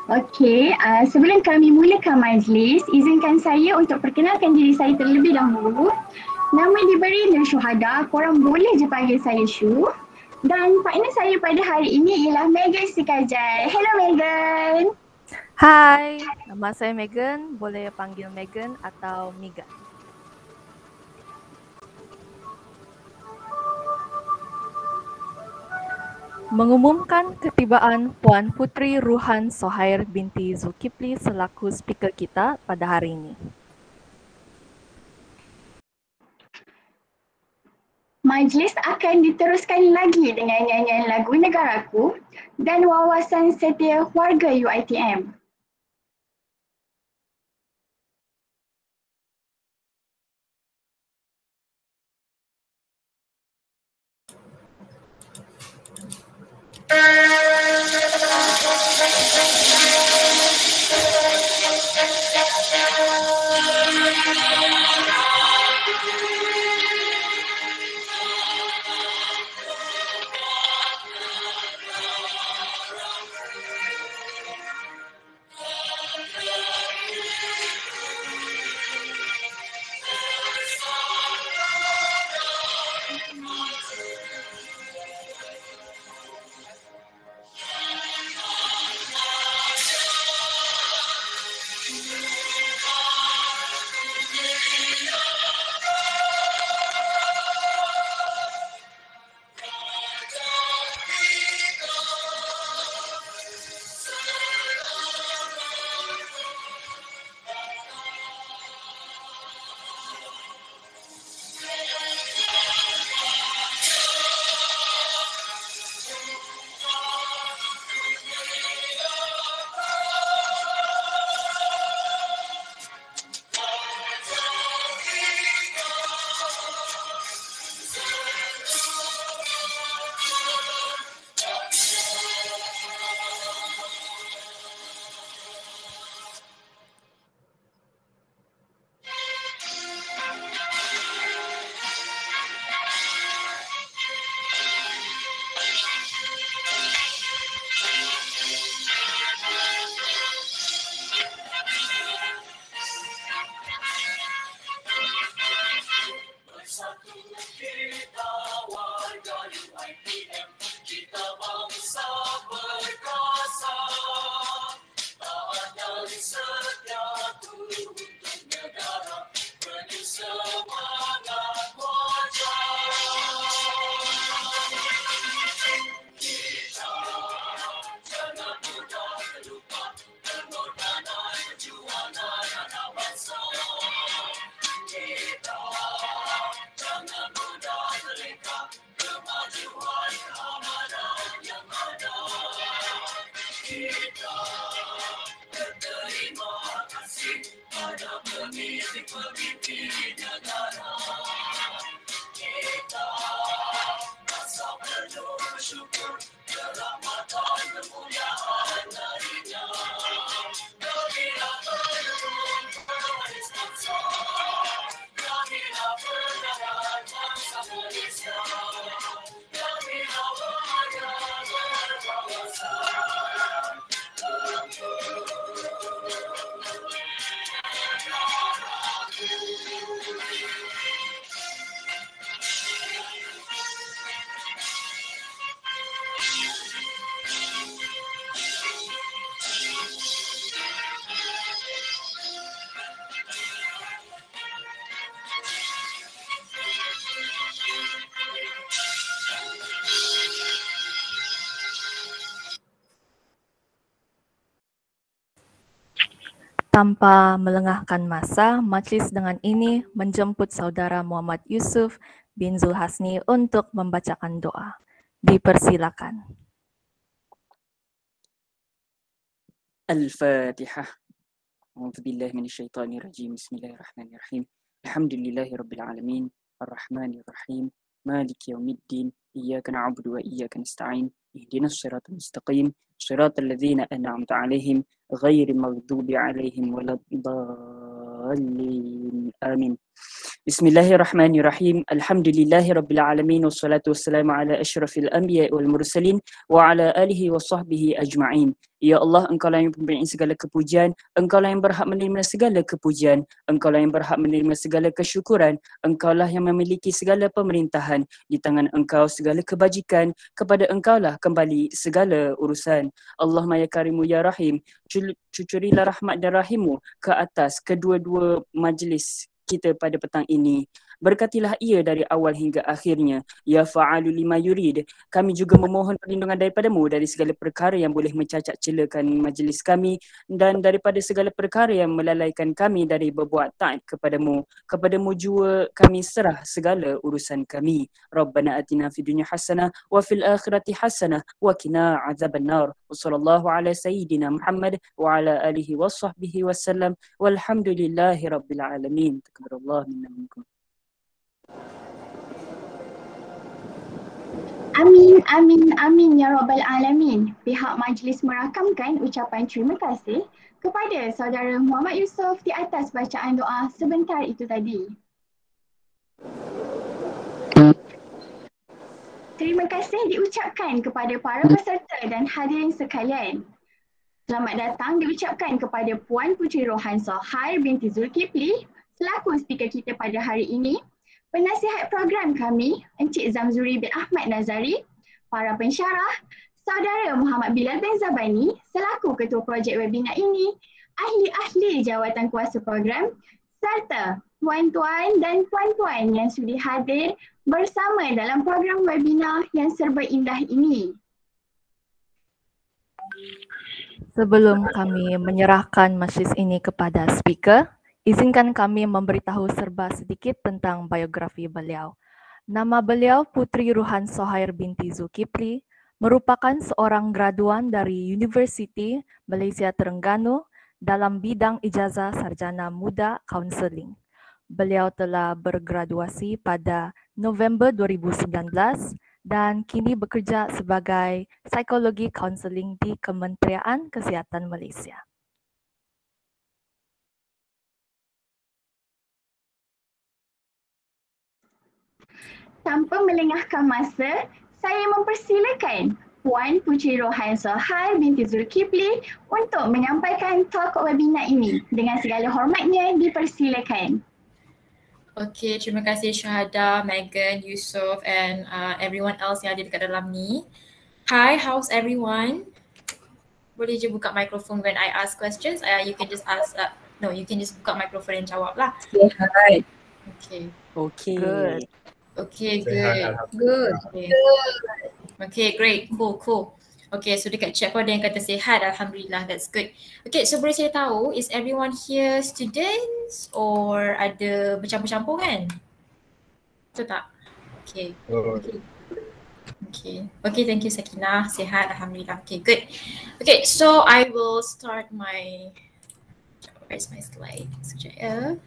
Okey, sebelum kami mulakan majlis, izinkan saya untuk perkenalkan diri saya terlebih dahulu. Nama diberi Nur Syuhada, korang boleh je panggil saya Syu. Dan partner saya pada hari ini ialah Megan Sikajai. Hello Megan. Hai, nama saya Megan, boleh panggil Megan atau Miga. Mengumumkan ketibaan Puan Putri Ruhan Sohair binti Zulkifli selaku speaker kita pada hari ini. Majlis akan diteruskan lagi dengan nyanyian lagu Negaraku dan wawasan setia warga UiTM. Tanpa melengahkan masa, majlis dengan ini menjemput saudara Muhammad Yusuf bin Zulhasni untuk membacakan doa. Dipersilakan. Al-Fatihah. A'udzu billahi minasyaitonir rajim. Bismillahirrahmanirrahim. Alhamdulillahirabbil alamin, arrahmanirrahim, maliki yaumiddin, إياك نعبد وإياك نستعين اهدنا الصراط المستقيم صراط الذين أنعمت عليهم غير المغضوب عليهم ولا الضالين آمين. بسم الله الرحمن الرحيم الحمد لله رب العالمين والصلاة والسلام على أشرف الأنبياء والمرسلين وعلى آله وصحبه أجمعين. Ya Allah, Engkaulah yang memberi segala kepujian, Engkaulah yang berhak menerima segala kepujian, Engkaulah yang berhak menerima segala kesyukuran, Engkaulah yang memiliki segala pemerintahan, di tangan Engkau segala kebajikan, kepada Engkaulah kembali segala urusan. Allahumma ya karimu ya rahim, cucurilah rahmat dan rahimmu ke atas kedua-dua majlis kita pada petang ini. Berkatilah ia dari awal hingga akhirnya. Ya fa'alu lima yurid. Kami juga memohon perlindungan daripadamu dari segala perkara yang boleh mencacat celakan majlis kami dan daripada segala perkara yang melalaikan kami dari berbuat taat kepadamu. Kepadamu jua kami serah segala urusan kami. Rabbana atina fid dunya hasanah wa fil akhirati hasanah wa qina azabannar. Wassallallahu ala sayyidina Muhammad wa ala alihi wa sahbihi wasallam. Walhamdulillahi rabbil alamin. Takbirullah minna minkum. Amin, amin, amin ya Rabbal Alamin. Pihak majlis merakamkan ucapan terima kasih kepada saudara Muhammad Yusof di atas bacaan doa sebentar itu tadi. Terima kasih diucapkan kepada para peserta dan hadirin sekalian. Selamat datang diucapkan kepada Puan Puteri Rohan Sohair binti Zulkifli selaku speaker kita pada hari ini, penasihat program kami Encik Zamzuri bin Ahmad Nazari, para pensyarah saudara Muhammad Bilal bin Zabani selaku ketua projek webinar ini, ahli-ahli jawatan kuasa program serta tuan-tuan dan puan-puan yang sudi hadir bersama dalam program webinar yang serba indah ini. Sebelum kami menyerahkan majlis ini kepada speaker, izinkan kami memberitahu serba sedikit tentang biografi beliau. Nama beliau Puteri Rohan Sohair binti Zulkifli, merupakan seorang graduan dari Universiti Malaysia Terengganu dalam bidang ijazah sarjana muda kaunseling. Beliau telah bergraduasi pada November 2019 dan kini bekerja sebagai psikologi kaunseling di Kementerian Kesihatan Malaysia. Tanpa melengahkan masa, saya mempersilakan Puan Puteri Rohan Sohair binti Zulkifli untuk menyampaikan talk webinar ini. Dengan segala hormatnya, dipersilakan. Okay, terima kasih Syahada, Megan, Yusof and everyone else yang ada dekat dalam ni. Hi, how's everyone? Boleh je buka mikrofon when I ask questions. You can just ask, you can just buka mikrofon dan jawab lah. Hi. Okay. Okay. Good. Okay, good. Good. Okay, great. Cool. Okay, so dekat chat pun ada yang kata sihat. Alhamdulillah, that's good. Okay, so boleh saya tahu, is everyone here students or ada bercampur-campur kan? Betul tak? Okay. Okay, thank you Sakinah. Sihat, Alhamdulillah. Okay, good. Okay, so I will start my, where's my slide? Sekejap ya.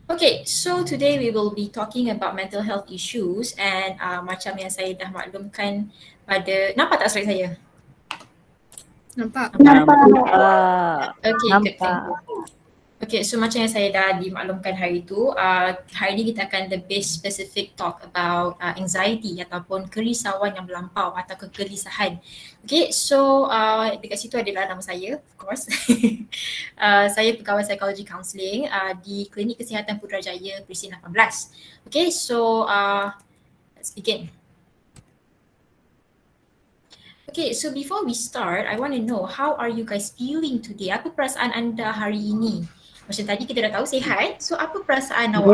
Okay, so today we will be talking about mental health issues and macam yang saya dah maklumkan pada, nampak tak slide saya? Nampak. Okay, good. Okay, so macam yang saya dah dimaklumkan hari tu, hari ni kita akan lebih specific talk about anxiety ataupun kerisauan yang melampau atau kegelisahan. Okay, so dekat situ adalah nama saya, of course. Saya pegawai psikologi counselling di Klinik Kesihatan Putrajaya Presin 18. Okay, so let's begin. Okay, so before we start, I want to know how are you guys feeling today? Apa perasaan anda hari ini? Macam tadi kita dah tahu sihat, so apa perasaan awak?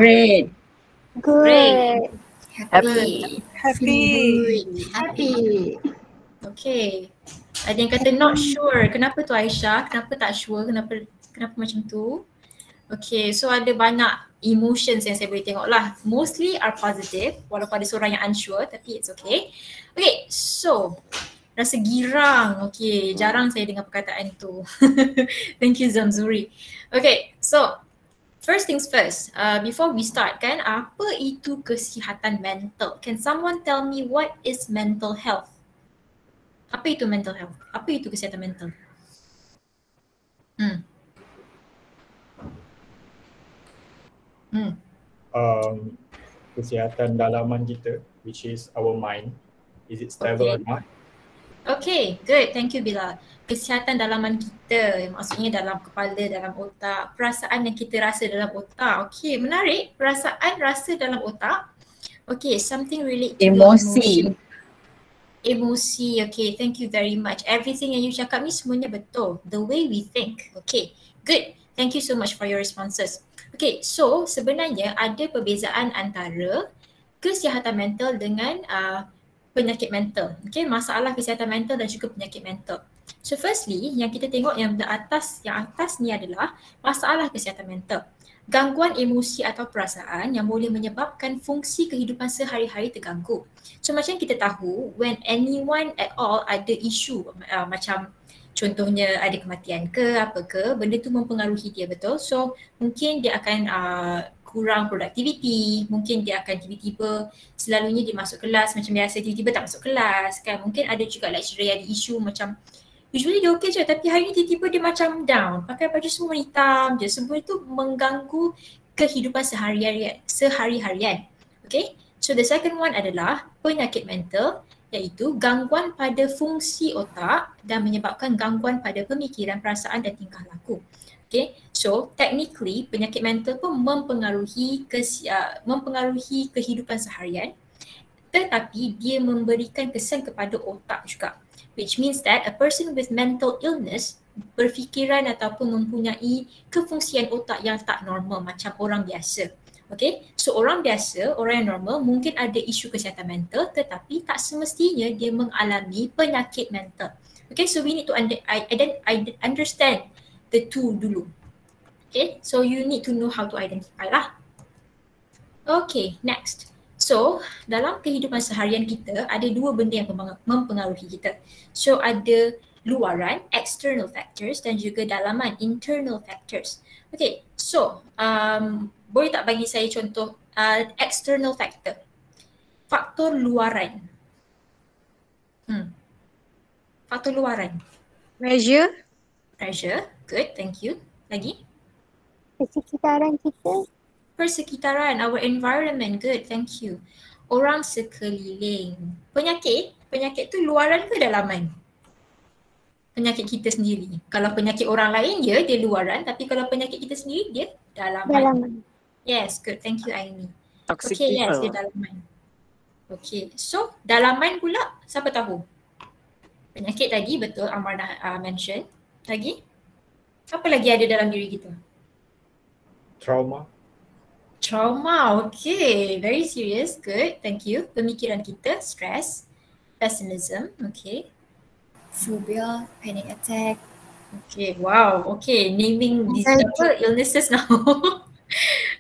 Great. Happy. Okay. Ada yang kata not sure. Kenapa tu Aisyah? Kenapa tak sure? Kenapa macam tu? Okay, so ada banyak emotions yang saya boleh tengok lah. Mostly are positive, walaupun ada seorang yang unsure, tapi it's okay. Okay, so rasa girang. Okay, jarang saya dengar perkataan tu. Thank you Zamzuri. Okay, so First things first, before we start kan, apa itu kesihatan mental? Can someone tell me what is mental health? Apa itu mental health? Apa itu kesihatan mental? Kesihatan dalaman kita, which is our mind, is it stable or not? Okay, good. Thank you Bilal. Kesihatan dalaman kita, maksudnya dalam kepala, dalam otak, perasaan yang kita rasa dalam otak. Okay, menarik. Perasaan, rasa dalam otak. Okay, something related to emosi. Emosi, okay. Thank you very much. Everything yang you cakap ni semuanya betul. The way we think. Okay, good. Thank you so much for your responses. Okay, so sebenarnya ada perbezaan antara kesihatan mental dengan penyakit mental. Okay, masalah kesihatan mental dan juga penyakit mental. So firstly, yang kita tengok yang atas ni adalah masalah kesihatan mental. Gangguan emosi atau perasaan yang boleh menyebabkan fungsi kehidupan sehari-hari terganggu. So macam kita tahu, when anyone at all ada isu macam contohnya ada kematian ke apa ke, benda tu mempengaruhi dia, betul? So mungkin dia akan kurang produktiviti, mungkin dia akan tiba-tiba selalunya dia masuk kelas macam biasa, tiba-tiba tak masuk kelas kan. Mungkin ada juga lecturer yang ada isu macam usually dia okey je tapi hari ni tiba-tiba dia macam down, pakai baju semua hitam je. Semua itu mengganggu kehidupan sehari-harian. Okay, so the second one adalah penyakit mental, iaitu gangguan pada fungsi otak dan menyebabkan gangguan pada pemikiran, perasaan dan tingkah laku. Okay, so technically penyakit mental pun mempengaruhi kehidupan seharian, tetapi dia memberikan kesan kepada otak juga, which means that a person with mental illness berfikiran ataupun mempunyai kefungsian otak yang tak normal macam orang biasa. Okay, so orang biasa, orang yang normal mungkin ada isu kesihatan mental tetapi tak semestinya dia mengalami penyakit mental. Okay, so we need to understand the two dulu. Okay, so you need to know how to identify lah. Okay, next. So, dalam kehidupan seharian kita ada dua benda yang mempengaruhi kita. So, ada luaran, external factors dan juga dalaman, internal factors. Okay, so boleh tak bagi saya contoh external factor? Faktor luaran. Faktor luaran. Pressure. Pressure, good, thank you. Lagi? Persekitaran kita. Persekitaran, our environment, good, thank you. Orang sekeliling. Penyakit? Penyakit tu luaran ke dalaman? Penyakit kita sendiri. Kalau penyakit orang lain dia luaran, tapi kalau penyakit kita sendiri dia dalaman. Yes, good, thank you Aini. Okay, yes, dia dalaman. Okay, so dalaman pula siapa tahu? Penyakit tadi betul Amarna mention. Lagi? Apa lagi ada dalam diri kita? Trauma. Trauma, okay. Very serious, good. Thank you. Pemikiran kita, stress, pessimism, okay. Phobia, panic attack. Okay, wow. Okay, naming these illnesses now.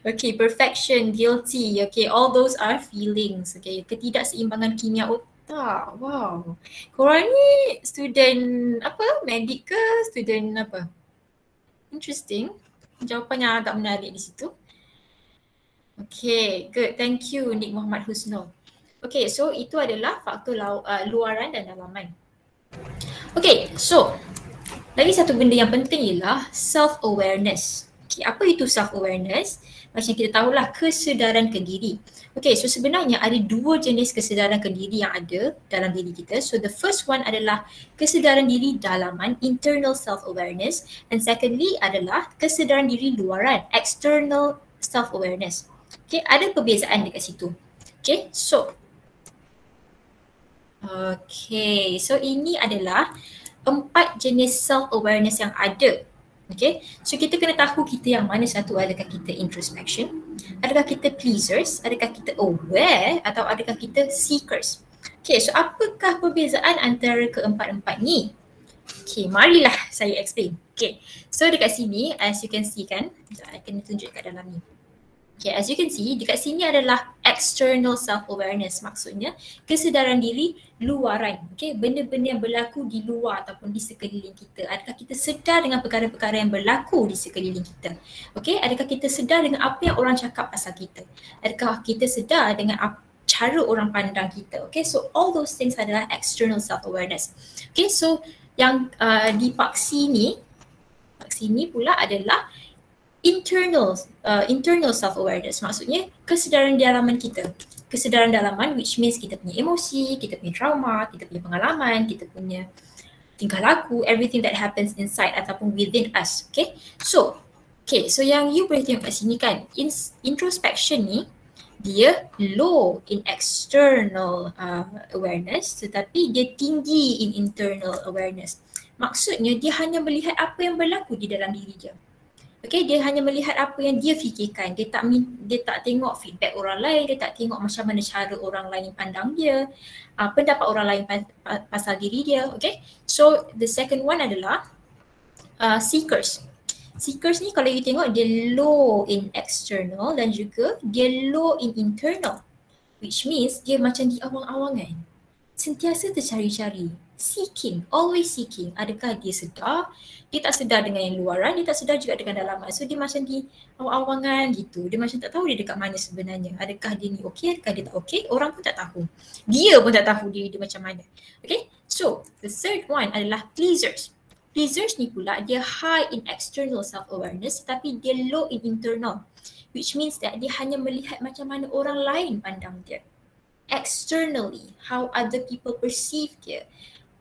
Okay, perfection, guilty. Okay, all those are feelings. Okay, ketidakseimbangan kimia otak. Wow. Korang ni student apa? Medik ke? Student apa? Interesting. Jawapan yang agak menarik di situ. Okay, good. Thank you Nik Muhammad Husnul. Okay, so itu adalah faktor luaran dan dalaman. Okay, so lagi satu benda yang penting ialah self-awareness. Okay, apa itu self-awareness? Macam kita tahulah kesedaran kediri. Okay, so sebenarnya ada dua jenis kesedaran kediri yang ada dalam diri kita. So the first one adalah kesedaran diri dalaman, internal self-awareness. And secondly adalah kesedaran diri luaran, external self-awareness. Okay, ada perbezaan dekat situ. Okay, so ini adalah 4 jenis self-awareness yang ada. Okay, so kita kena tahu kita yang mana satu. Adakah kita introspection? Adakah kita pleasers? Adakah kita aware? Atau adakah kita seekers? Okay, so apakah perbezaan antara keempat-empat ni? Okay, marilah saya explain. Okay, so dekat sini as you can see kan, saya kena tunjuk kat dalam ni. Okay, as you can see, dekat sini adalah external self-awareness. Maksudnya, kesedaran diri luaran. Okay, benda-benda yang berlaku di luar ataupun di sekeliling kita. Adakah kita sedar dengan perkara-perkara yang berlaku di sekeliling kita? Okay, adakah kita sedar dengan apa yang orang cakap pasal kita? Adakah kita sedar dengan cara orang pandang kita? Okay, so all those things adalah external self-awareness. Okay, so yang di part sini pula adalah internal self-awareness. Maksudnya kesedaran dalaman kita. Kesedaran dalaman which means kita punya emosi, kita punya trauma, kita punya pengalaman, kita punya tingkah laku, everything that happens inside ataupun within us. Okay, so yang you boleh tengok kat sini kan, introspection ni dia low in external awareness tetapi dia tinggi in internal awareness. Maksudnya dia hanya melihat apa yang berlaku di dalam diri dia. Okay, dia hanya melihat apa yang dia fikirkan. Dia tak tengok feedback orang lain, dia tak tengok macam mana cara orang lain pandang dia, pendapat orang lain pasal diri dia. Okay, so the second one adalah seekers. Seekers ni kalau you tengok dia low in external dan juga dia low in internal, which means dia macam di awang-awangan, sentiasa tercari-cari, seeking, always seeking. Adakah dia sedar? Dia tak sedar dengan yang luaran, dia tak sedar juga dengan dalaman. So dia macam di awang-awangan gitu. Dia macam tak tahu dia dekat mana sebenarnya. Adakah dia ni okey, adakah dia tak okey? Orang pun tak tahu. Dia pun tak tahu diri dia macam mana. Okay, so the third one adalah pleasers. Pleasers ni pula dia high in external self-awareness tapi dia low in internal, which means that dia hanya melihat macam mana orang lain pandang dia. Externally, how other people perceive dia,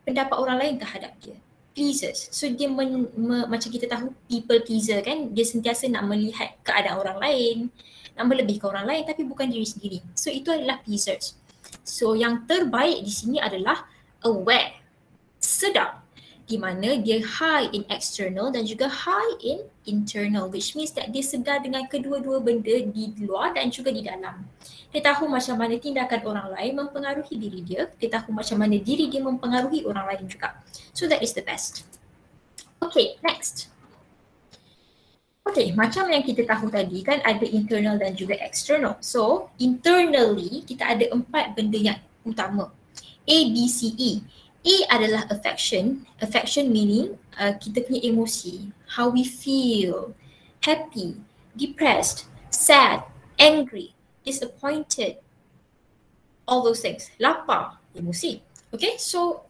pendapat orang lain terhadap dia. Pleasers. So dia macam kita tahu people pleaser kan, dia sentiasa nak melihat keadaan orang lain, nak melebihkan orang lain tapi bukan diri sendiri. So itu adalah pleasers. So yang terbaik di sini adalah aware, sedar, di mana dia high in external dan juga high in internal, which means that dia sedar dengan kedua-dua benda di luar dan juga di dalam. Dia tahu macam mana tindakan orang lain mempengaruhi diri dia, dia tahu macam mana diri dia mempengaruhi orang lain juga. So that is the best. Okay, next. Okay, macam yang kita tahu tadi kan ada internal dan juga external. So internally kita ada 4 benda yang utama. A, B, C, E. A adalah affection. Affection meaning kita punya emosi, how we feel, happy, depressed, sad, angry, disappointed, all those things. Lapar, emosi. Okay, so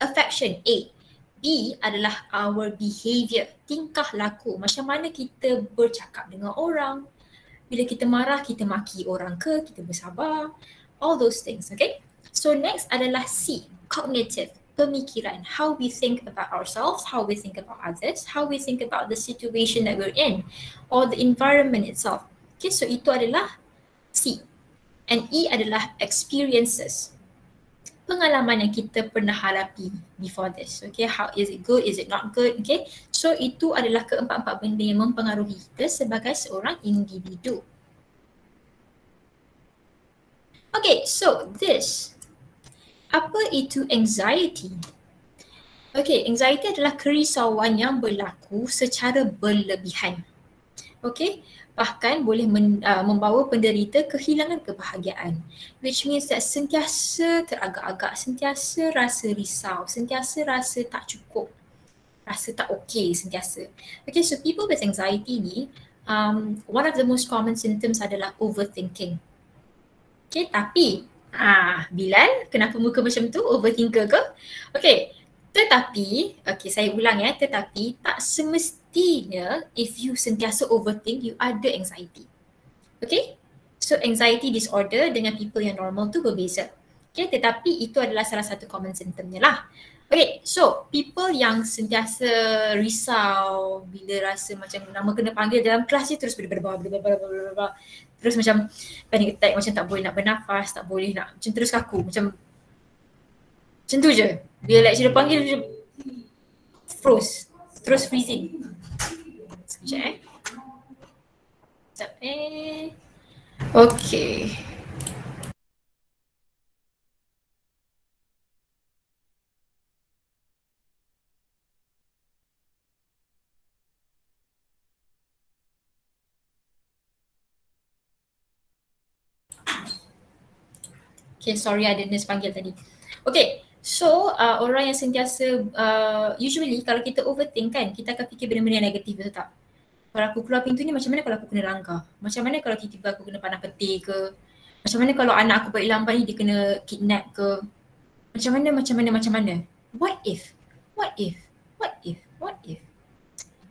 affection A. B adalah our behavior, tingkah laku. Macam mana kita bercakap dengan orang. Bila kita marah, kita maki orang ke, kita bersabar. All those things, okay. So next adalah C, cognitive, pemikiran. How we think about ourselves, how we think about others, how we think about the situation that we're in or the environment itself. Okay, so itu adalah C. And E adalah experiences, pengalaman yang kita pernah hadapi before this. Okay, how is it good, is it not good? Okay, so itu adalah keempat-empat benda yang mempengaruhi kita sebagai seorang individu. Okay, so this, apa itu anxiety? Okay, anxiety adalah kerisauan yang berlaku secara berlebihan. Okay, bahkan boleh membawa penderita kehilangan kebahagiaan, which means that sentiasa teragak-agak, sentiasa rasa risau, sentiasa rasa tak cukup, rasa tak okay sentiasa. Okay, so people with anxiety ni, one of the most common symptoms adalah overthinking. Okay, tapi Bilal, kenapa muka macam tu? Overthinker ke? Okay, tetapi, okay saya ulang ya, tetapi tak semestinya if you sentiasa overthink, you ada anxiety. Okay, so anxiety disorder dengan people yang normal tu berbeza. Okay, tetapi itu adalah salah satu common symptomnya lah. Okay, so people yang sentiasa risau bila rasa macam nama kena panggil dalam kelas dia terus terus macam panic attack, macam tak boleh nak bernafas, tak boleh nak, macam terus kaku, macam tu je. Bila lecturer panggil dia froze, terus freezing. Sekejap Okay. Okay, sorry ada nurse panggil tadi. Okay, so orang yang sentiasa, usually kalau kita overthink kan, kita akan fikir benda-benda yang negatif, betul tak? Kalau aku keluar pintu ni macam mana kalau aku kena langgar? Macam mana kalau tiba-tiba aku kena panah peti ke? Macam mana kalau anak aku balik lambat ni dia kena kidnap ke? Macam mana? What if? What if? What if? What if?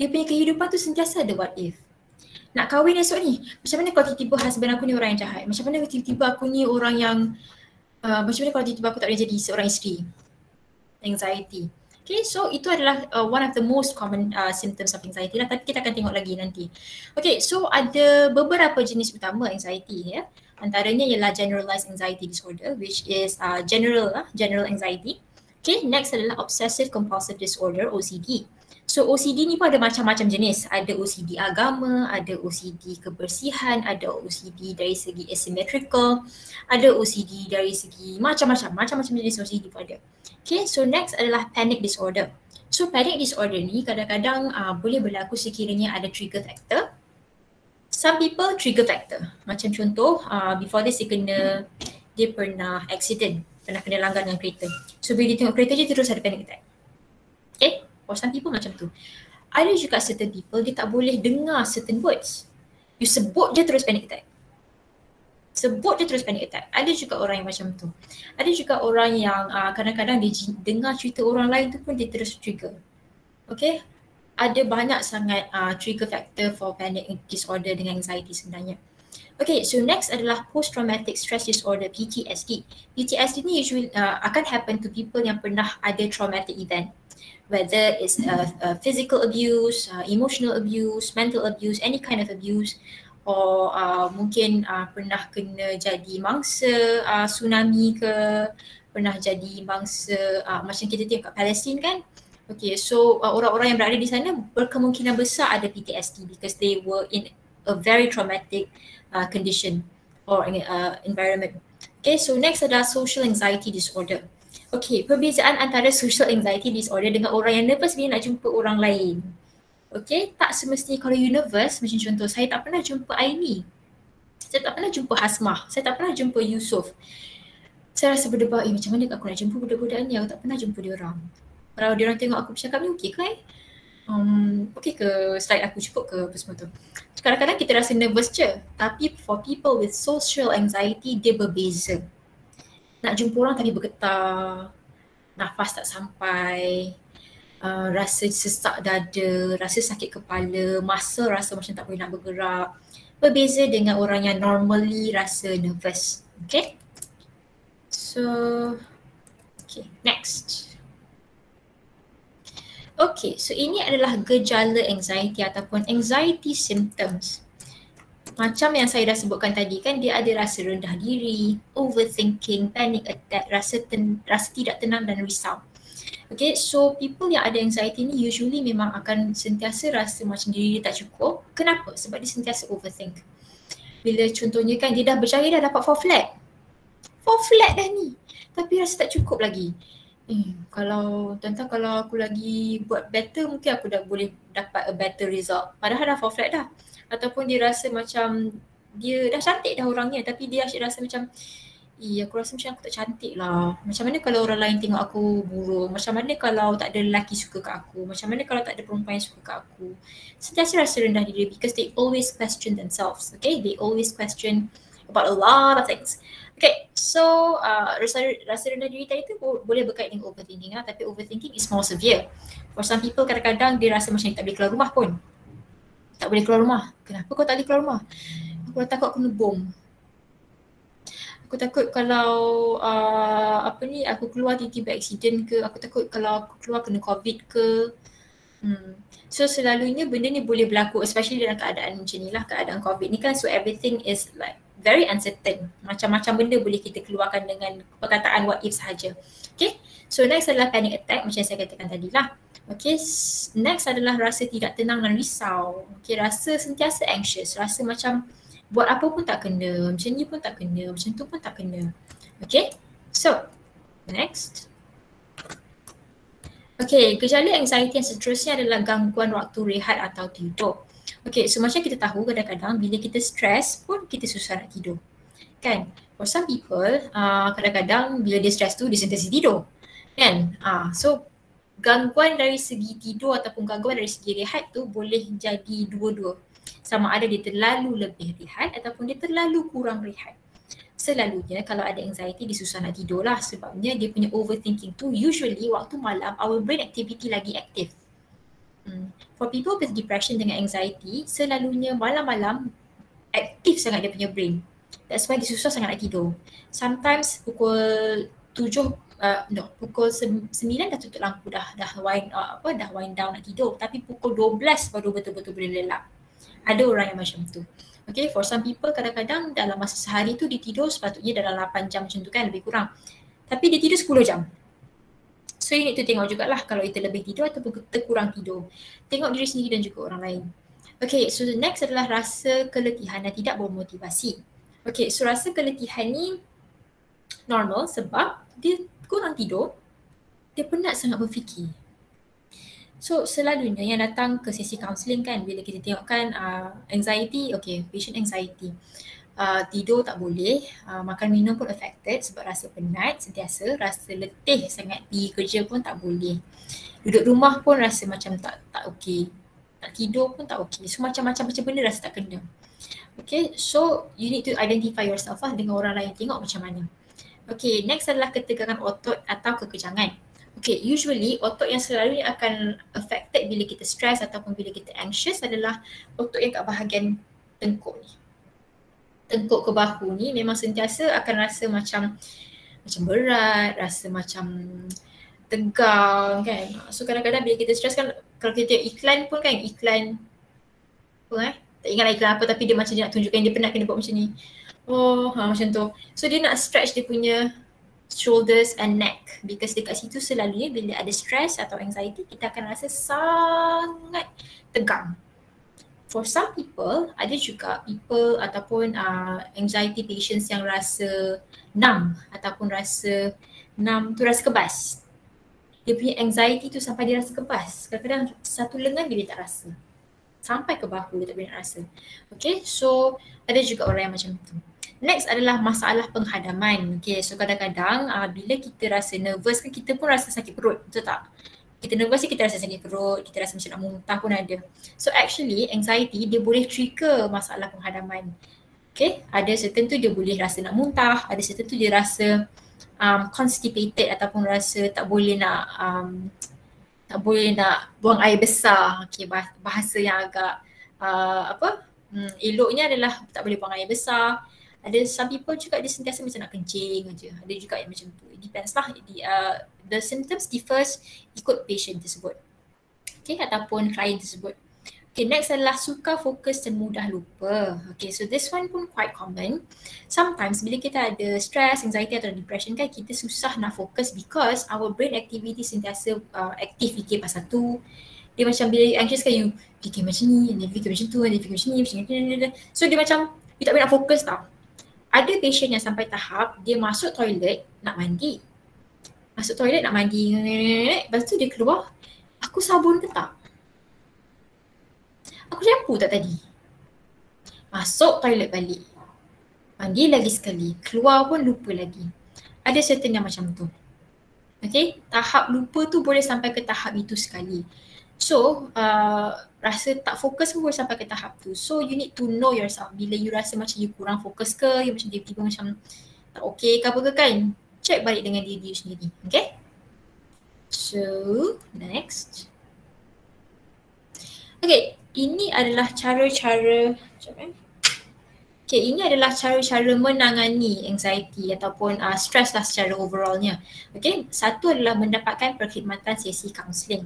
Dia punya kehidupan tu sentiasa ada what if. Nak kahwin esok ni, macam mana kalau tiba-tiba husband aku ni orang yang jahat? Macam mana kalau tiba-tiba aku ni orang yang macam mana kalau tiba-tiba aku tak boleh jadi seorang isteri? Anxiety. Okay, so itu adalah one of the most common symptoms of anxiety lah, tapi kita akan tengok lagi nanti. Okay, so ada beberapa jenis utama anxiety ya. Antaranya ialah generalized anxiety disorder, which is general anxiety. Okay, next adalah obsessive compulsive disorder, OCD. So OCD ni pun ada macam-macam jenis. Ada OCD agama, ada OCD kebersihan, ada OCD dari segi asymmetrical, ada OCD dari segi macam-macam jenis OCD pun ada. Okay, so next adalah panic disorder. So panic disorder ni kadang-kadang boleh berlaku sekiranya ada trigger factor. Some people trigger factor. Macam contoh, before this dia pernah accident, pernah kena langgar dengan kereta. So bila dia tengok kereta je terus ada panic attack. Okay, for some people macam tu. Ada juga certain people dia tak boleh dengar certain words. You sebut je terus panic attack. Ada juga orang yang macam tu. Ada juga orang yang kadang-kadang dia dengar cerita orang lain tu pun dia terus trigger. Okay, ada banyak sangat trigger factor for panic disorder dengan anxiety sebenarnya. Okay, so next adalah post-traumatic stress disorder, PTSD. PTSD ni usually akan happen to people yang pernah ada traumatic event. Whether it's physical abuse, emotional abuse, mental abuse, any kind of abuse, or mungkin pernah kena jadi mangsa tsunami ke, pernah jadi mangsa macam kita tengok kat Palestin kan. Okay, so orang-orang yang berada di sana berkemungkinan besar ada PTSD because they were in a very traumatic condition or environment. Okay, so next adalah social anxiety disorder. Okay, perbezaan antara social anxiety disorder dengan orang yang nervous bila nak jumpa orang lain. Okay, tak semestinya kalau you nervous, macam contoh saya tak pernah jumpa Aini, saya tak pernah jumpa Hasmah, saya tak pernah jumpa Yusof. Saya rasa berdebar, macam mana aku nak jumpa budak-budak ni, aku tak pernah jumpa diorang. Kalau diorang tengok aku bercakap ni okey ke okey ke, slide aku cukup ke, apa semua tu. Kadang-kadang kita rasa nervous je, tapi for people with social anxiety dia berbeza. Nak jumpa orang tapi bergetar, nafas tak sampai, rasa sesak dada, rasa sakit kepala, rasa macam tak boleh nak bergerak. Berbeza dengan orang yang normally rasa nervous. Okay. So, okay, next. Okay, so ini adalah gejala anxiety ataupun anxiety symptoms. Macam yang saya dah sebutkan tadi kan, dia ada rasa rendah diri, overthinking, panic attack, rasa tidak tenang dan risau. Okay, so people yang ada anxiety ni usually memang akan sentiasa rasa macam diri dia tak cukup. Kenapa? Sebab dia sentiasa overthink. Bila contohnya kan dia dah berjaya dah dapat 4 flat. 4 flat dah ni. Tapi rasa tak cukup lagi. Kalau aku lagi buat better mungkin aku dah boleh dapat a better result. Padahal dah 4 flat dah. Ataupun dia rasa macam dia dah cantik dah orangnya tapi dia asyik rasa macam aku rasa macam aku tak cantik lah. Macam mana kalau orang lain tengok aku buruk? Macam mana kalau tak ada lelaki suka kat aku? Macam mana kalau tak ada perempuan yang suka kat aku? Sentiasa rasa rendah diri because they always question themselves. Okay, they always question about a lot of things. Okay, so rasa rendah diri tadi tu boleh berkait dengan overthinking lah, tapi overthinking is more severe. For some people kadang-kadang dia rasa macam tak boleh keluar rumah pun. Tak boleh keluar rumah. Kenapa kau tak boleh keluar rumah? Aku takut kena bom. Aku takut kalau aku keluar tiba-tiba accident ke, aku takut kalau aku keluar kena COVID ke. So selalunya benda ni boleh berlaku, especially dalam keadaan macam ni lah, keadaan COVID ni kan, so everything is like very uncertain. Macam-macam benda boleh kita keluarkan dengan perkataan what if sahaja. Okay, so next adalah panic attack macam saya katakan tadi lah. Okay, next adalah rasa tidak tenang dan risau. Okay, rasa sentiasa anxious, rasa macam buat apa pun tak kena, macam ni pun tak kena, macam tu pun tak kena. Okay, so next. Okay, gejala anxiety yang seterusnya adalah gangguan waktu rehat atau tidur. Okay, so macam kita tahu kadang-kadang bila kita stres pun kita susah nak tidur. kan. For some people, kadang-kadang bila dia stress tu dia sentiasa tidur, kan. So gangguan dari segi tidur ataupun gangguan dari segi rehat tu boleh jadi dua-dua. Sama ada dia terlalu lebih rehat ataupun dia terlalu kurang rehat. Selalunya kalau ada anxiety dia susah nak tidur lah, sebabnya dia punya overthinking tu usually waktu malam our brain activity lagi aktif. For people with depression dengan anxiety, selalunya malam-malam aktif sangat dia punya brain. That's why dia susah sangat nak tidur. Sometimes pukul 9 dah tutup lampu, dah wind down nak tidur, tapi pukul 12 baru betul-betul boleh lelap. Ada orang yang macam tu. Okay, for some people kadang-kadang dalam masa sehari tu dia tidur sepatutnya dalam 8 jam macam tu kan, lebih kurang. Tapi dia tidur 10 jam. So you need to tengok jugalah kalau kita lebih tidur ataupun kita kurang tidur. Tengok diri sendiri dan juga orang lain. Okay, so the next adalah rasa keletihan dan tidak bermotivasi. Okay, so rasa keletihan ni normal sebab dia kurang tidur, dia penat sangat berfikir. So selalunya yang datang ke sesi kaunseling kan, bila kita tengokkan anxiety, okay, patient anxiety. Tidur tak boleh, makan minum pun affected sebab rasa penat sentiasa, rasa letih sangat, pergi kerja pun tak boleh. Duduk rumah pun rasa macam tak okey. Nak tidur pun tak okey. So macam-macam benda rasa tak kena. Okay, so you need to identify yourself lah dengan orang lain, tengok macam mana. Okay, next adalah ketegangan otot atau kekejangan. Okay, usually otot yang selalunya akan affected bila kita stress ataupun bila kita anxious adalah otot yang kat bahagian tengkuk ni. Tengkuk ke bahu ni memang sentiasa akan rasa macam berat, rasa macam tegang kan. So kadang-kadang bila kita stress kan, kalau kita tengok iklan pun kan, iklan apa tak ingat iklan apa, tapi dia macam dia nak tunjukkan dia penat kena buat macam ni. Macam tu. So dia nak stretch dia punya shoulders and neck, because dekat situ selalunya bila ada stress atau anxiety kita akan rasa sangat tegang. For some people, ada juga people ataupun anxiety patients yang rasa numb ataupun rasa numb tu rasa kebas. Dia punya anxiety tu sampai dia rasa kebas. Kadang-kadang satu lengan dia tak rasa. Sampai ke bahu dia tak boleh nak rasa. Okay, so ada juga orang yang macam tu. Next adalah masalah penghadaman. Okay, so kadang-kadang bila kita rasa nervous kan kita pun rasa sakit perut, betul tak? Kita nervous ni kita rasa sakit perut, kita rasa macam nak muntah pun ada. So actually anxiety dia boleh trigger masalah penghadaman. Okay, ada certain tu dia boleh rasa nak muntah, ada certain tu dia rasa constipated ataupun rasa tak boleh nak buang air besar. Okay, bahasa yang agak eloknya adalah tak boleh buang air besar. Ada some people juga dia sentiasa macam nak kencing aja. Ada juga yang macam tu. It depends lah. The symptoms differs ikut patient tersebut. Okay, ataupun klien tersebut. Okay, next adalah suka fokus dan mudah lupa. Okay, so this one pun quite common. Sometimes bila kita ada stress, anxiety atau depression kan, kita susah nak fokus because our brain activity sentiasa aktif fikir pasal tu. Dia macam bila anxious kan, you fikir macam ni, and then fikir macam tu, and then fikir macam ni, so dia macam, you tak boleh nak fokus tau. Ada patient yang sampai tahap dia masuk toilet nak mandi. Lepas tu dia keluar, aku sabun ke tak? Aku shampoo tak tadi? Masuk toilet balik. Mandi lagi sekali, keluar pun lupa lagi. Ada certain yang macam tu. Okay, tahap lupa tu boleh sampai ke tahap itu sekali. So, rasa tak fokus pun boleh sampai ke tahap tu. So, you need to know yourself. Bila you rasa macam you kurang fokus ke, you macam tiba-tiba macam tak okay ke apa ke kan, check balik dengan diri you sendiri. Okay? So, next. Okay, ini adalah cara-cara menangani anxiety ataupun stress lah secara overallnya. Okay, satu adalah mendapatkan perkhidmatan sesi kaunseling.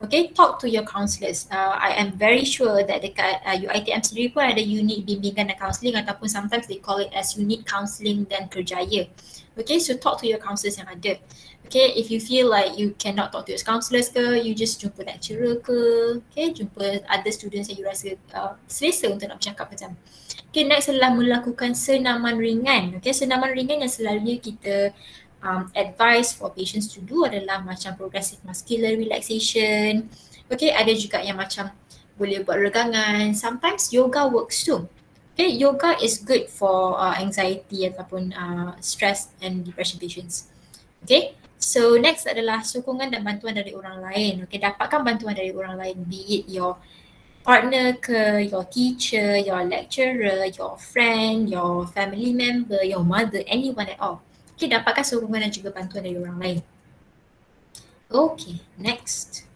Okay, talk to your counsellors. I am very sure that dekat UiTM sendiri pun ada unit bimbingan dan counselling ataupun sometimes they call it as unit counselling dan kerjaya. Okay, so talk to your counsellors yang ada. Okay, if you feel like you cannot talk to your counsellors ke, you just jumpa lecturer ke, okay, jumpa other students yang you rasa selesa untuk nak bercakap macam. Okay, next adalah melakukan senaman ringan. Okay, senaman ringan yang selalunya kita advice for patients to do adalah macam progressive muscular relaxation. Okay, ada juga yang macam boleh buat regangan. Sometimes yoga works too. Okay, yoga is good for anxiety ataupun stress and depression patients. Okay, so next adalah sokongan dan bantuan dari orang lain. Okay, dapatkan bantuan dari orang lain, be it your partner ke, your teacher, your lecturer, your friend, your family member, your mother, anyone at all. Okay, dapatkan sokongan dan juga bantuan dari orang lain. Okay, next.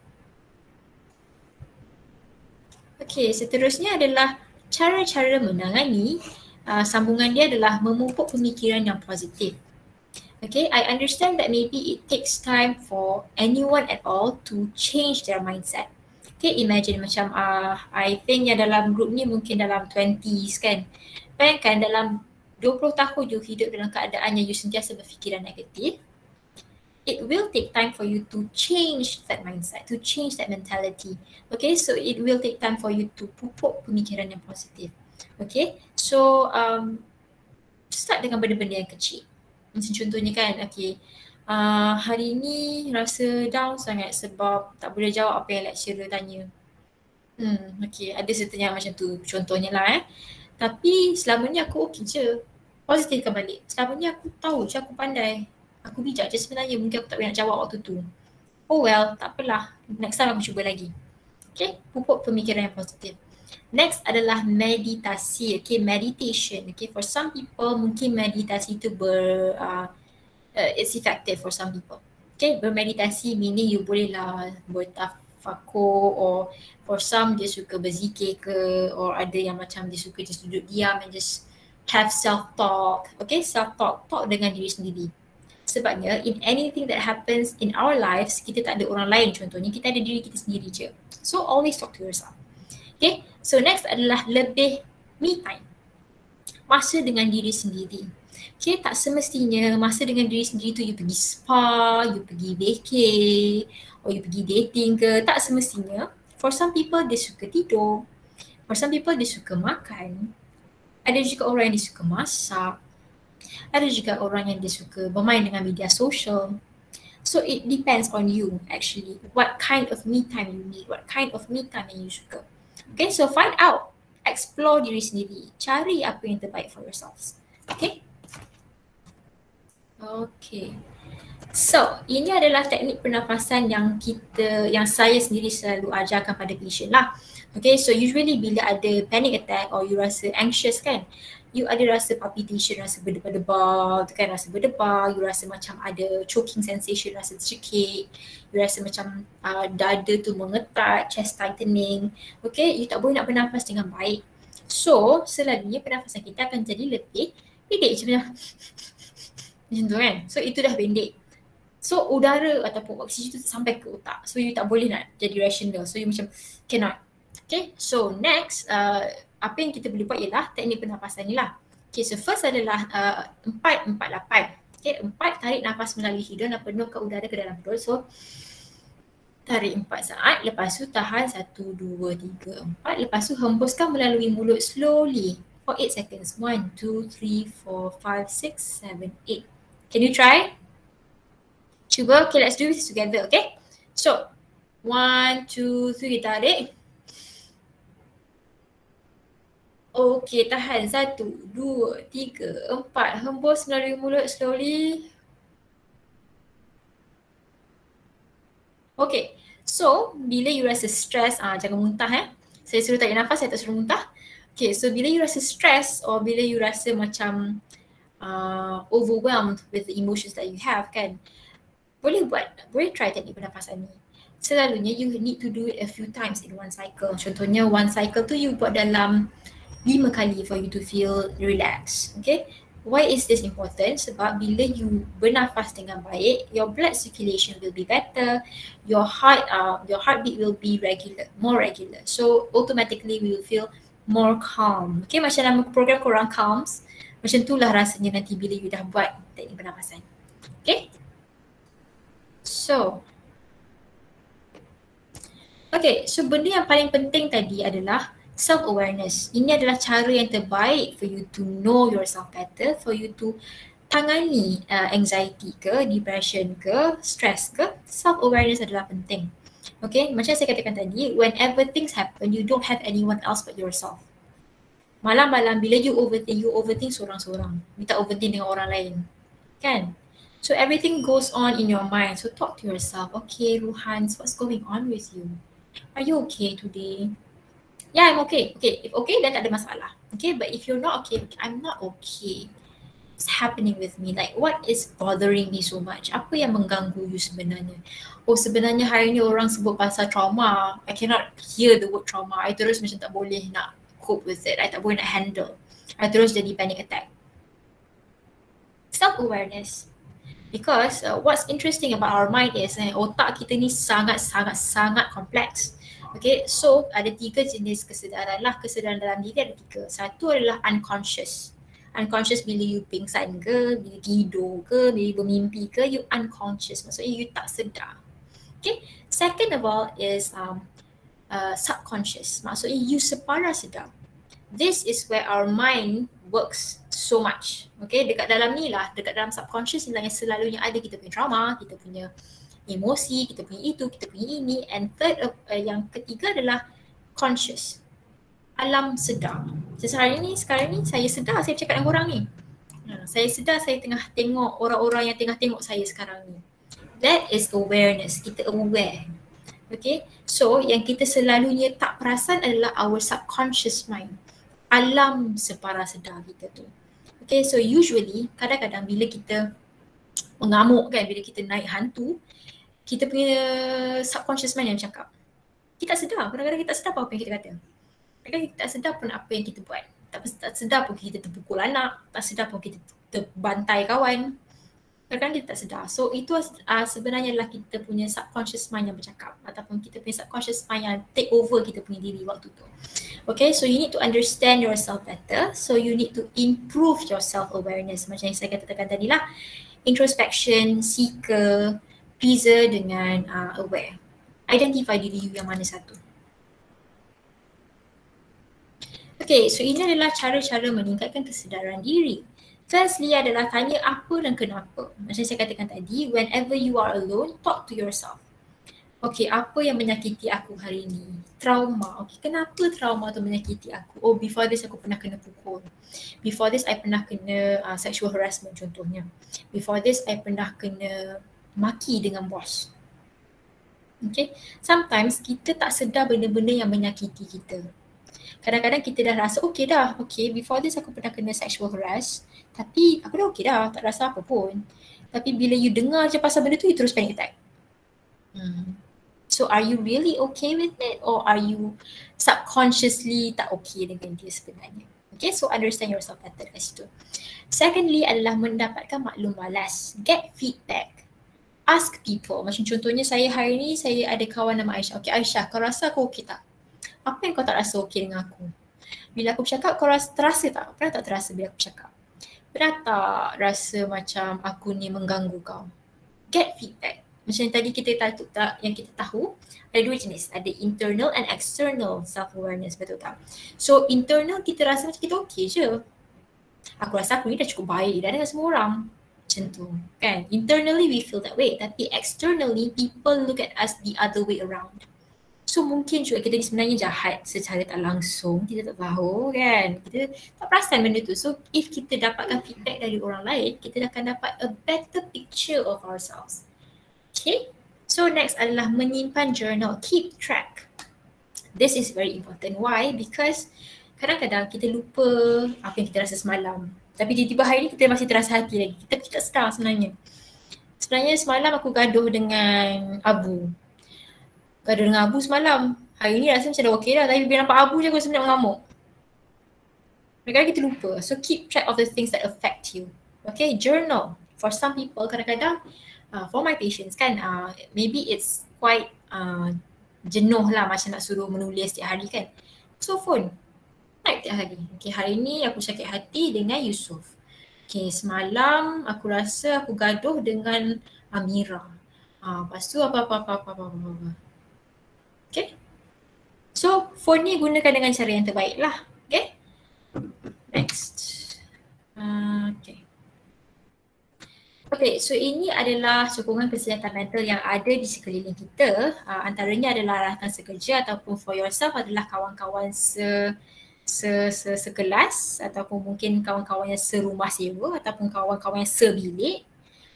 Okay, seterusnya adalah cara-cara menangani sambungan dia adalah memupuk pemikiran yang positif. Okay, I understand that maybe it takes time for anyone at all to change their mindset. Okay, imagine macam I think yang dalam group ni mungkin dalam 20s kan. Bayangkan dalam 20 tahun you hidup dalam keadaan yang you sentiasa berfikiran negatif. It will take time for you to change that mindset, to change that mentality. Okay, so it will take time for you to pupuk pemikiran yang positif. Okay, so start dengan benda-benda yang kecil. Macam contohnya kan, okay, hari ni rasa down sangat sebab tak boleh jawab apa yang lecturer tanya. Okay, ada setengah macam tu contohnya lah Tapi selama ni aku okey je. Positifkan balik. Selama ni aku tahu je, aku pandai. Aku bijak je sebenarnya, mungkin aku tak boleh nak jawab waktu tu. Oh well, tak apalah. Next time aku cuba lagi. Okay, pupuk pemikiran yang positif. Next adalah meditasi. Okay, meditation. Okay, for some people mungkin meditasi tu it's effective for some people. Okay, bermeditasi meaning you boleh lah bertafakur, or for some dia suka berzikir ke, or ada yang macam dia suka just duduk diam and just have self-talk. Okay, self-talk, talk dengan diri sendiri. Sebabnya in anything that happens in our lives, kita tak ada orang lain contohnya, kita ada diri kita sendiri je. So always talk to yourself. Okay, so next adalah lebih me time. Masa dengan diri sendiri. Okay, tak semestinya masa dengan diri sendiri tu you pergi spa, you pergi vacay, or you pergi dating ke. Tak semestinya. For some people dia suka tidur. For some people dia suka makan. Ada juga orang yang dia suka masak. Ada juga orang yang dia suka bermain dengan media sosial. So it depends on you actually. What kind of me time you need. What kind of me time yang you suka. Okay, so find out. Explore diri sendiri. Cari apa yang terbaik for yourselves. Okay. Okay. So, ini adalah teknik pernafasan yang saya sendiri selalu ajarkan pada patient lah. Okay, so usually bila ada panic attack or you rasa anxious kan, you ada rasa palpitation, rasa berdebar-debar, tu kan, rasa berdebar, you rasa macam ada choking sensation, rasa tercekik, you rasa macam dada tu mengetat, chest tightening, okay, you tak boleh nak bernafas dengan baik. So, selalunya pernafasan kita akan jadi lebih pendek macam tu kan, so itu dah pendek. So, udara ataupun oksigen tu sampai ke otak, so you tak boleh nak jadi rational, so you macam cannot. Okay, so next, apa yang kita boleh buat ialah teknik pernafasan ni lah. Okay, so first adalah 4-4-8. Okay, 4 tarik nafas melalui hidung dan penuhkan udara ke dalam perut. So, tarik 4 saat, lepas tu tahan 1, 2, 3, 4. Lepas tu hembuskan melalui mulut slowly for 8 seconds. 1, 2, 3, 4, 5, 6, 7, 8. Can you try? Cuba, okay, let's do this together, okay? So, 1, 2, 3, tarik. Okay, tahan 1, 2, 3, 4. Hembus melalui mulut slowly. Okay, so bila you rasa stress, jangan muntah Saya suruh tarik nafas, saya tak suruh muntah. Okay, so bila you rasa stress or bila you rasa macam overwhelmed with the emotions that you have kan, boleh try teknik pernafasan ni. Selalunya you need to do it a few times in one cycle. Contohnya one cycle tu you buat dalam 5 kali for you to feel relaxed. Okay, why is this important? Sebab bila you bernafas dengan baik, your blood circulation will be better, your heartbeat will be more regular. So automatically we will feel more calm. Okay, macam nama program korang Calms, macam itulah rasanya nanti bila you dah buat teknik pernafasan. Okay, so benda yang paling penting tadi adalah self-awareness. Ini adalah cara yang terbaik for you to know yourself better, for you to tangani anxiety ke, depression ke, stress ke. Self-awareness adalah penting. Okay, macam saya katakan tadi, whenever things happen, you don't have anyone else but yourself. Malam-malam bila you overthink seorang-seorang. You tak overthink dengan orang lain. Kan? So everything goes on in your mind. So talk to yourself. Okay, Ruhans, what's going on with you? Are you okay today? Yeah, I'm okay. Okay, if okay, then tak ada masalah. Okay, but if you're not okay, I'm not okay. What's happening with me? Like, what is bothering me so much? Apa yang mengganggu you sebenarnya? Oh, sebenarnya hari ni orang sebut pasal trauma. I cannot hear the word trauma. I terus macam tak boleh nak cope with it. I tak boleh nak handle. I terus jadi panic attack. Self-awareness. Because what's interesting about our mind is otak kita ni sangat kompleks. Okay, so ada 3 jenis kesedaran lah. Kesedaran dalam diri ada 3. Satu adalah unconscious. Unconscious bila you pingsan ke, bila tidur ke, bila bermimpi ke, you unconscious. Maksudnya you tak sedar. Okay, second of all is subconscious. Maksudnya you separa sedar. This is where our mind works so much. Okay, dekat dalam ni lah, dekat dalam subconscious ni lah yang selalunya ada kita punya trauma, kita punya emosi, kita punya itu, kita punya ini. And third, yang ketiga adalah conscious. Alam sedar. Sekarang ni saya sedar saya bercakap dengan korang ni. Saya sedar saya tengah tengok orang-orang yang tengah tengok saya sekarang ni. That is awareness. Kita aware. Okay, so yang kita selalunya tak perasan adalah our subconscious mind. Alam separa sedar kita tu. Okay, so usually kadang-kadang bila kita mengamuk kan, bila kita naik hantu, kita punya subconscious mind yang bercakap. Kita tak sedar, kadang-kadang kita tak sedar apa yang kita kata. Kadang-kadang kita tak sedar pun apa yang kita buat. Tak sedar pun kita terpukul anak, tak sedar pun kita terbantai kawan. Kadang-kadang kita tak sedar. So itu sebenarnya adalah kita punya subconscious mind yang bercakap, ataupun kita punya subconscious mind yang take over kita punya diri waktu tu. Okay, so you need to understand yourself better. So you need to improve your self-awareness. Macam yang saya katakan tadi lah. Introspection, seeker, pleaser dengan aware. Identify diri you yang mana satu. Okay, so ini adalah cara-cara meningkatkan kesedaran diri. Firstly adalah tanya apa dan kenapa. Macam saya katakan tadi, whenever you are alone, talk to yourself. Okay, apa yang menyakiti aku hari ini? Trauma. Okay, kenapa trauma tu menyakiti aku? Oh, before this aku pernah kena pukul. Before this I pernah kena sexual harassment contohnya. Before this I pernah kena maki dengan bos. Okay, sometimes kita tak sedar benda-benda yang menyakiti kita. Kadang-kadang kita dah rasa okay dah. Okay, before this aku pernah kena sexual harass. Tapi aku dah okay dah, tak rasa apa pun. Tapi bila you dengar je pasal benda tu, you terus panic attack. So are you really okay with it, or are you subconsciously tak okay dengan dia sebenarnya? Okay, so understand yourself better kat situ. Secondly adalah mendapatkan maklum malas. Get feedback. Ask people. Macam contohnya saya hari ni, saya ada kawan nama Aisyah. Okay Aisyah, kau rasa aku okay tak? Apa yang kau tak rasa okay dengan aku? Bila aku bercakap, kau terasa tak? Pernah tak terasa bila aku bercakap? Pernah tak rasa macam aku ni mengganggu kau? Get feedback. Macam yang tadi yang kita tahu, ada 2 jenis. Ada internal and external self-awareness, betul tak? So internal kita rasa macam kita okay je. Aku rasa aku ni dah cukup baik dah dengan semua orang. Macam tu kan. Internally we feel that way. Tapi externally people look at us the other way around. So mungkin juga kita ni sebenarnya jahat secara tak langsung, kita tak tahu kan, kita tak perasan benda tu. So if kita dapatkan feedback dari orang lain, kita akan dapat a better picture of ourselves. Okay, so next adalah menyimpan journal, keep track. This is very important. Why? Because kadang-kadang kita lupa apa yang kita rasa semalam. Tapi tiba-tiba hari ni kita masih terasa hati lagi, kita tak sedar sebenarnya. Sebenarnya semalam aku gaduh dengan Abu. Gaduh dengan Abu semalam. Hari ni rasa macam dah okey dah, tapi bila nampak Abu je aku rasa nak mengamuk. Kadang-kadang kita lupa. So keep track of the things that affect you. Okay, journal. For some people kadang-kadang, for my patients kan, maybe it's quite jenuh lah macam nak suruh menulis setiap hari kan. So phone, type setiap hari. Okay, hari ni aku sakit hati dengan Yusof. Okay, semalam aku rasa aku gaduh dengan Amira. Lepas tu apa. Okay. So phone ni gunakan dengan cara yang terbaik lah. Okay. Next. Okay, so ini adalah sokongan kesihatan mental yang ada di sekeliling kita. Antaranya adalah rakan sekerja ataupun for yourself adalah kawan-kawan sekelas ataupun mungkin kawan-kawan yang serumah sewa ataupun kawan-kawan yang sebilik.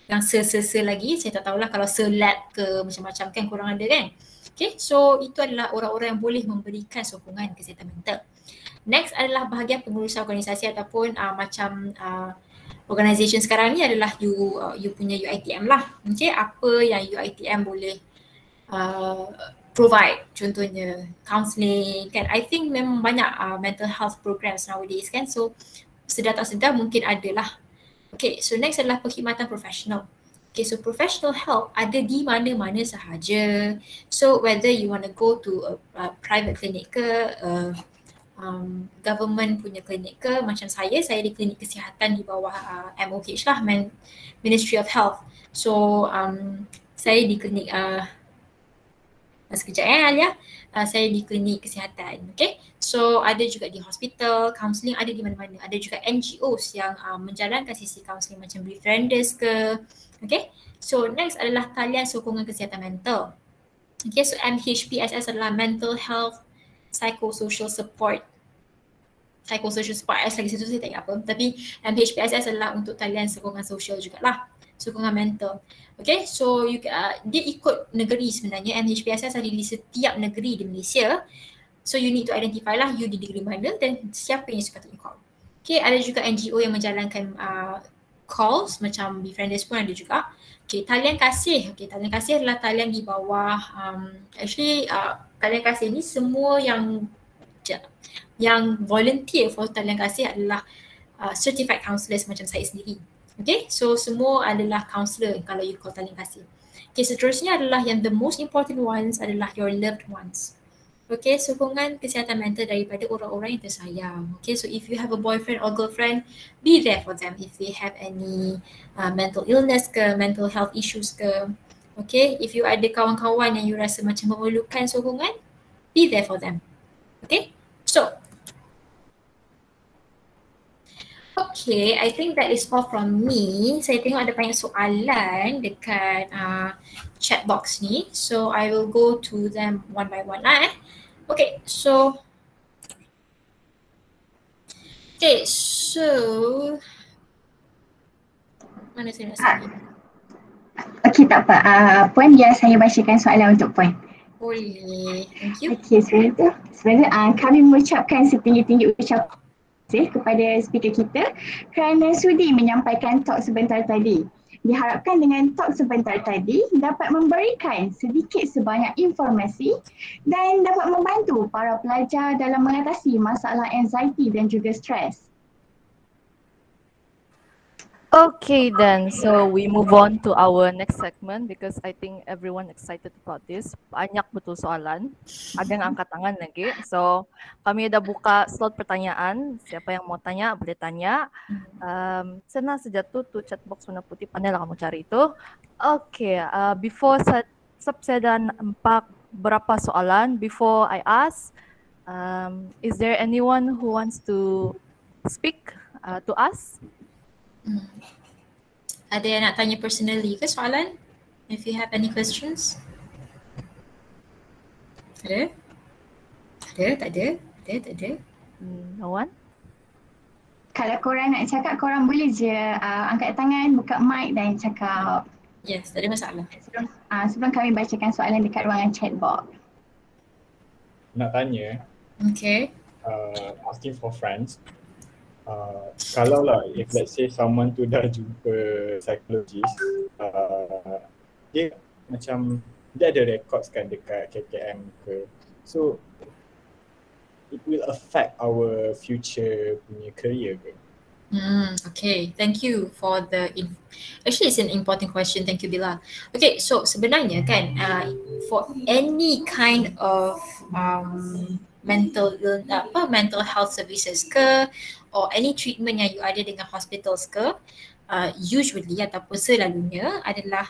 Yang lagi saya tak tahulah kalau selab ke macam-macam kan korang ada kan. Okay, so itu adalah orang-orang yang boleh memberikan sokongan kesihatan mental. Next adalah bahagian pengurusan organisasi ataupun macam organisation sekarang ni adalah you punya UiTM lah. Okay, apa yang UiTM boleh provide, contohnya counselling kan. I think memang banyak mental health programs nowadays kan. So sedar tak sedar mungkin adalah. Okay, so next adalah perkhidmatan profesional. Okay, so professional help ada di mana-mana sahaja. So whether you want to go to a private clinic ke, government punya klinik ke, macam saya di klinik kesihatan di bawah MOH lah, Ministry of Health. So saya di klinik, sekejap Alia, saya di klinik kesihatan. Okay, so ada juga di hospital, counselling ada di mana-mana. Ada juga NGOs yang menjalankan sisi counselling macam Befrienders ke. Okay, so next adalah talian sokongan kesihatan mental. Okay, so MHPSS adalah Mental Health Psychosocial Support. Psychosocial support lagi situ saya tak ingat apa, tapi MHPSS adalah untuk talian sokongan sosial jugalah, sokongan mental. Okay, so dia ikut negeri sebenarnya. MHPSS ada di setiap negeri di Malaysia. So you need to identify lah you di negeri mana dan siapa yang sepatutnya call. Okay, ada juga NGO yang menjalankan calls macam Befrienders pun ada juga. Okay, talian kasih. Okay, talian kasih adalah talian di bawah talian kasih ni semua yang volunteer for talian kasih adalah certified counsellors macam saya sendiri. Okay, so semua adalah counsellor kalau you call talian kasih. Okay, seterusnya adalah yang the most important ones adalah your loved ones. Okay, sokongan kesihatan mental daripada orang-orang yang tersayang. Okay, so if you have a boyfriend or girlfriend, be there for them if they have any mental illness ke, mental health issues ke. Okay, if you ada kawan-kawan yang you rasa macam memerlukan sokongan, be there for them. Okay, so okay, I think that is all from me. Saya tengok ada banyak soalan dekat chat box ni. So I will go to them one by one lah. Okay, so mana saya nak sini? Okay, tak apa. Puan, biar saya bacakan soalan untuk Puan. Boleh, thank you. Okay, sebenarnya kami mengucapkan setinggi-tinggi ucapan kepada speaker kita kerana sudi menyampaikan talk sebentar tadi. Diharapkan dengan talk sebentar tadi dapat memberikan sedikit sebanyak informasi dan dapat membantu para pelajar dalam mengatasi masalah anxiety dan juga stres. Okay then, so we move on to our next segment because I think everyone excited about this. Banyak betul soalan, ada yang angkat tangan lagi. So kami dah buka slot pertanyaan, siapa yang mau tanya boleh tanya. Senang saja tu chat box warna putih, pandai lah kamu cari itu. Okay, before saya dah nampak berapa soalan. Before I ask, is there anyone who wants to speak to us? Ada yang nak tanya personally ke soalan? If you have any questions? Ada? Tak ada? No one? Kalau korang nak cakap, korang boleh je angkat tangan, buka mic dan cakap. Yes, tak ada masalah. Sebelum kami bacakan soalan dekat ruangan chat box. Nak tanya. Okay. Asking for friends. Kalau lah, if let's say someone tu dah jumpa psychologist, dia macam, dia ada records kan dekat KKM ke. So, it will affect our future punya career ke? Okay, thank you for the actually it's an important question. Thank you, Bilal. Okay, so sebenarnya kan for any kind of mental health services ke or any treatment yang you ada dengan hospitals ke, usually ataupun selalunya adalah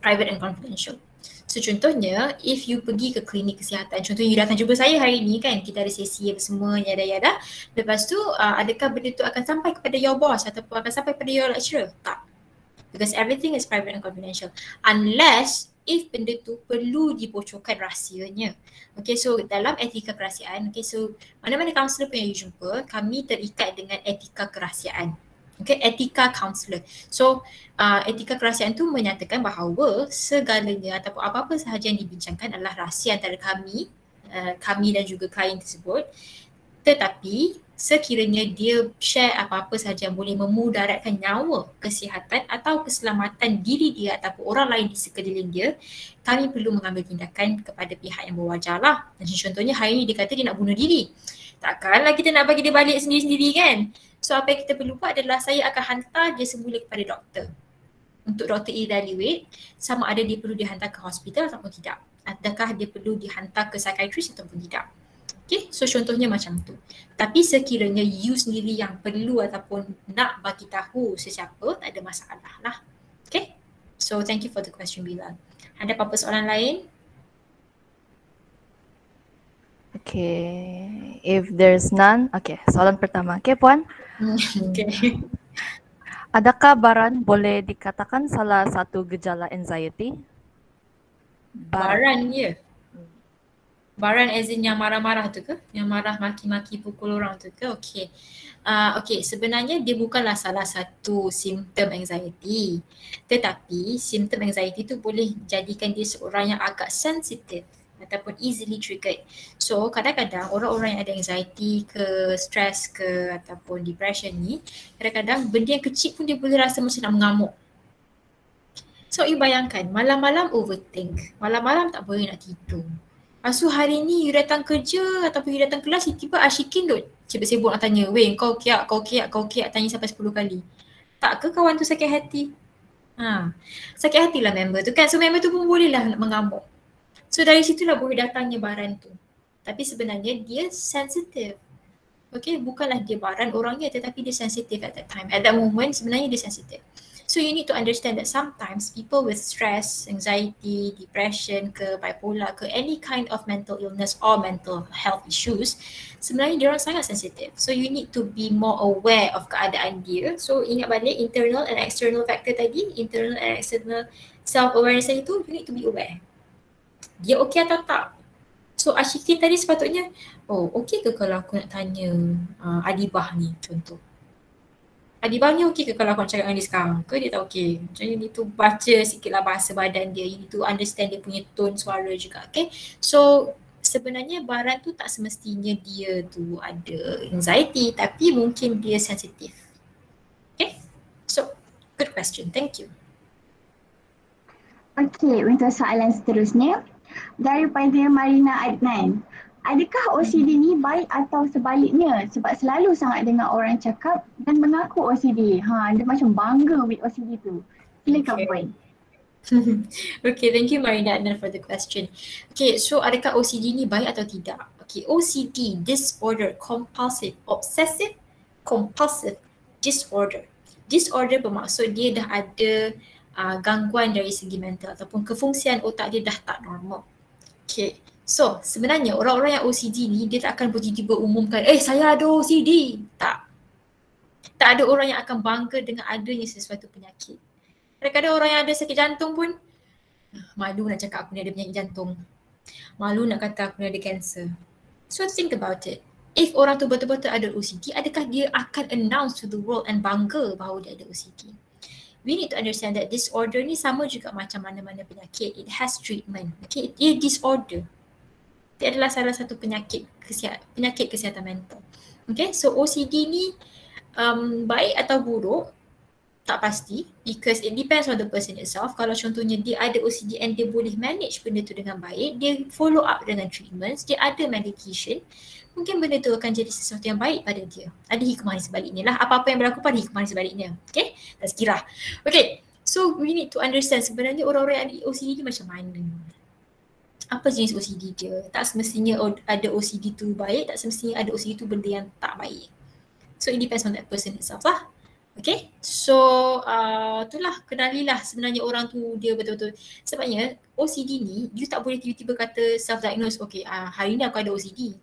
private and confidential. So contohnya, if you pergi ke klinik kesihatan, contohnya you datang jumpa saya hari ni kan, kita ada sesi apa semua, yada-yada. Lepas tu, adakah benda tu akan sampai kepada your boss ataupun akan sampai kepada your lecturer? Tak. Because everything is private and confidential. Unless if benda tu perlu dibocorkan rahsianya. Okay, so dalam etika kerahsiaan, okay, so mana-mana kaunselor pun yang you jumpa, kami terikat dengan etika kerahsiaan. Okay, etika kaunselor. So etika kerahsiaan tu menyatakan bahawa segalanya ataupun apa-apa sahaja yang dibincangkan adalah rahsia antara kami dan juga klien tersebut. Tetapi sekiranya dia share apa-apa sahaja yang boleh memudaratkan nyawa, kesihatan atau keselamatan diri dia ataupun orang lain di sekeliling dia, kami perlu mengambil tindakan kepada pihak yang berwajar lah. Macam contohnya hari ni dia kata dia nak bunuh diri. Takkanlah kita nak bagi dia balik sendiri-sendiri kan? So apa yang kita perlu buat adalah saya akan hantar dia semula kepada doktor untuk doktor evaluate sama ada dia perlu dihantar ke hospital ataupun tidak. Adakah dia perlu dihantar ke psychiatrist ataupun tidak. Okay, so contohnya macam tu. Tapi sekiranya you sendiri yang perlu ataupun nak bagi tahu sesiapa, tak ada masalah lah. Okay, so thank you for the question Bilal. Ada apa-apa soalan lain? Okay, if there's none, okay, soalan pertama. Okay, Puan. Okay. Adakah baran boleh dikatakan salah satu gejala anxiety? Baran ya? Baran as in yang marah-marah tu ke? Yang marah maki-maki pukul orang tu ke? Okay. Okay, sebenarnya dia bukanlah salah satu simptom anxiety. Tetapi simptom anxiety tu boleh jadikan dia seorang yang agak sensitif ataupun easily triggered. So kadang-kadang orang-orang yang ada anxiety ke, stress ke ataupun depression ni, kadang-kadang benda yang kecil pun dia boleh rasa macam nak mengamuk. So you bayangkan malam-malam overthink, malam-malam tak boleh nak tidur. So hari ni you datang kerja ataupun you datang kelas, tiba-tiba Ashikin tu sibuk-sibuk nak tanya, weh kau kiak, tanya sampai 10 kali. Tak ke kawan tu sakit hati? Sakit hatilah member tu kan. So member tu pun bolehlah nak mengamuk. So dari situlah boleh datangnya baran tu. Tapi sebenarnya dia sensitif. Okay, bukanlah dia baran orangnya tetapi dia sensitif at that time. At that moment sebenarnya dia sensitif. So you need to understand that sometimes people with stress, anxiety, depression ke bipolar ke any kind of mental illness or mental health issues, sebenarnya dia orang sangat sensitif. So you need to be more aware of keadaan dia. So ingat balik internal and external factor tadi, internal and external self-awareness itu, you need to be aware. Dia okey atau tak? So Ashikin tadi sepatutnya, okey ke kalau aku nak tanya Adibah ni contoh. Adibah ni okey ke kalau aku nak cakap dengan dia sekarang? Ke dia tak okey? Macam you need to baca sikitlah bahasa badan dia. You need to understand dia punya tone suara juga. Okay. So sebenarnya baran tu tak semestinya dia tu ada anxiety tapi mungkin dia sensitif. Okay. So good question. Thank you. Okay, untuk soalan seterusnya daripada Marina Adnan. Adakah OCD ni baik atau sebaliknya? Sebab selalu sangat dengar orang cakap dan mengaku OCD. Dia macam bangga with OCD tu. Silakan Puan. Okay, thank you Marina Adnan for the question. Okay, so adakah OCD ni baik atau tidak? Okay, OCD, disorder, compulsive, obsessive, compulsive disorder. Disorder bermaksud dia dah ada gangguan dari segi mental ataupun kefungsian otak dia dah tak normal. Okay. So sebenarnya orang-orang yang OCD ni dia tak akan tiba-tiba umumkan, saya ada OCD. Tak ada orang yang akan bangga dengan adanya sesuatu penyakit. Kadang-kadang orang yang ada sakit jantung pun malu nak cakap aku ni ada penyakit jantung. Malu nak kata aku ni ada kanser. So think about it. If orang tu betul-betul ada OCD, adakah dia akan announce to the world and bangga bahawa dia ada OCD? We need to understand that disorder ni sama juga macam mana-mana penyakit. It has treatment. Okay, dia disorder. Dia adalah salah satu penyakit kesihatan mental. Okay, so OCD ni baik atau buruk tak pasti because it depends on the person itself. Kalau contohnya dia ada OCD and dia boleh manage benda tu dengan baik, dia follow up dengan treatments, dia ada medication, mungkin benda tu akan jadi sesuatu yang baik pada dia. Ada hikmah di sebaliknya lah. Apa-apa yang berlaku pada hikmah di sebaliknya. Okay, tazkirah. Okay, so we need to understand sebenarnya orang-orang yang ada OCD ni macam mana. Apa jenis OCD dia? Tak semestinya ada OCD tu baik, tak semestinya ada OCD tu benda yang tak baik. So it depends on that person itself lah. Okay, so itulah, kenalilah sebenarnya orang tu dia betul-betul. Sebabnya OCD ni, you tak boleh tiba-tiba kata self-diagnose, okay hari ni aku ada OCD.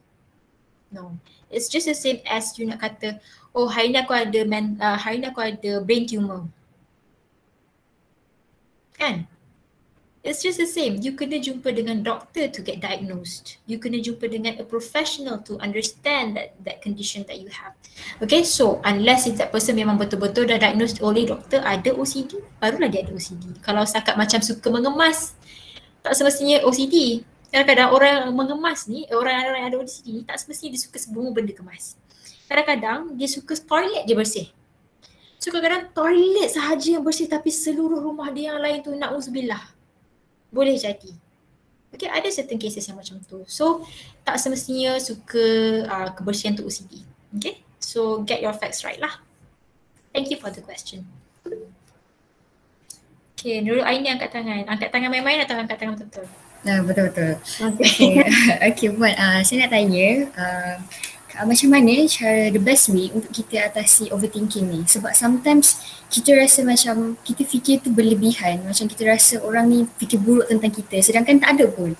No, it's just the same as you nak kata, hari ni aku ada brain tumor. Kan? It's just the same. You kena jumpa dengan doktor to get diagnosed. You kena jumpa dengan a professional to understand that condition that you have. Okay, so unless if that person memang betul-betul dah diagnosed oleh doktor ada OCD, barulah dia ada OCD. Kalau setakat macam suka mengemas, tak semestinya OCD. Kadang-kadang orang mengemas ni, orang yang ada OCD ni tak semestinya dia suka semua benda kemas. Kadang-kadang dia suka toilet dia bersih. So kadang-kadang toilet sahaja yang bersih tapi seluruh rumah dia yang lain tu na'udzubillah. Boleh jadi. Okay, ada certain cases yang macam tu. So, tak semestinya suka kebersihan tu OCD. Okay, so get your facts right lah. Thank you for the question. Okay, Nurul Aini angkat tangan. Angkat tangan main-main atau angkat tangan betul-betul? Betul-betul. Okay, okay Puan, saya nak tanya macam mana cara the best way untuk kita atasi overthinking ni? Sebab sometimes kita rasa macam kita fikir tu berlebihan, macam kita rasa orang ni fikir buruk tentang kita sedangkan tak ada pun.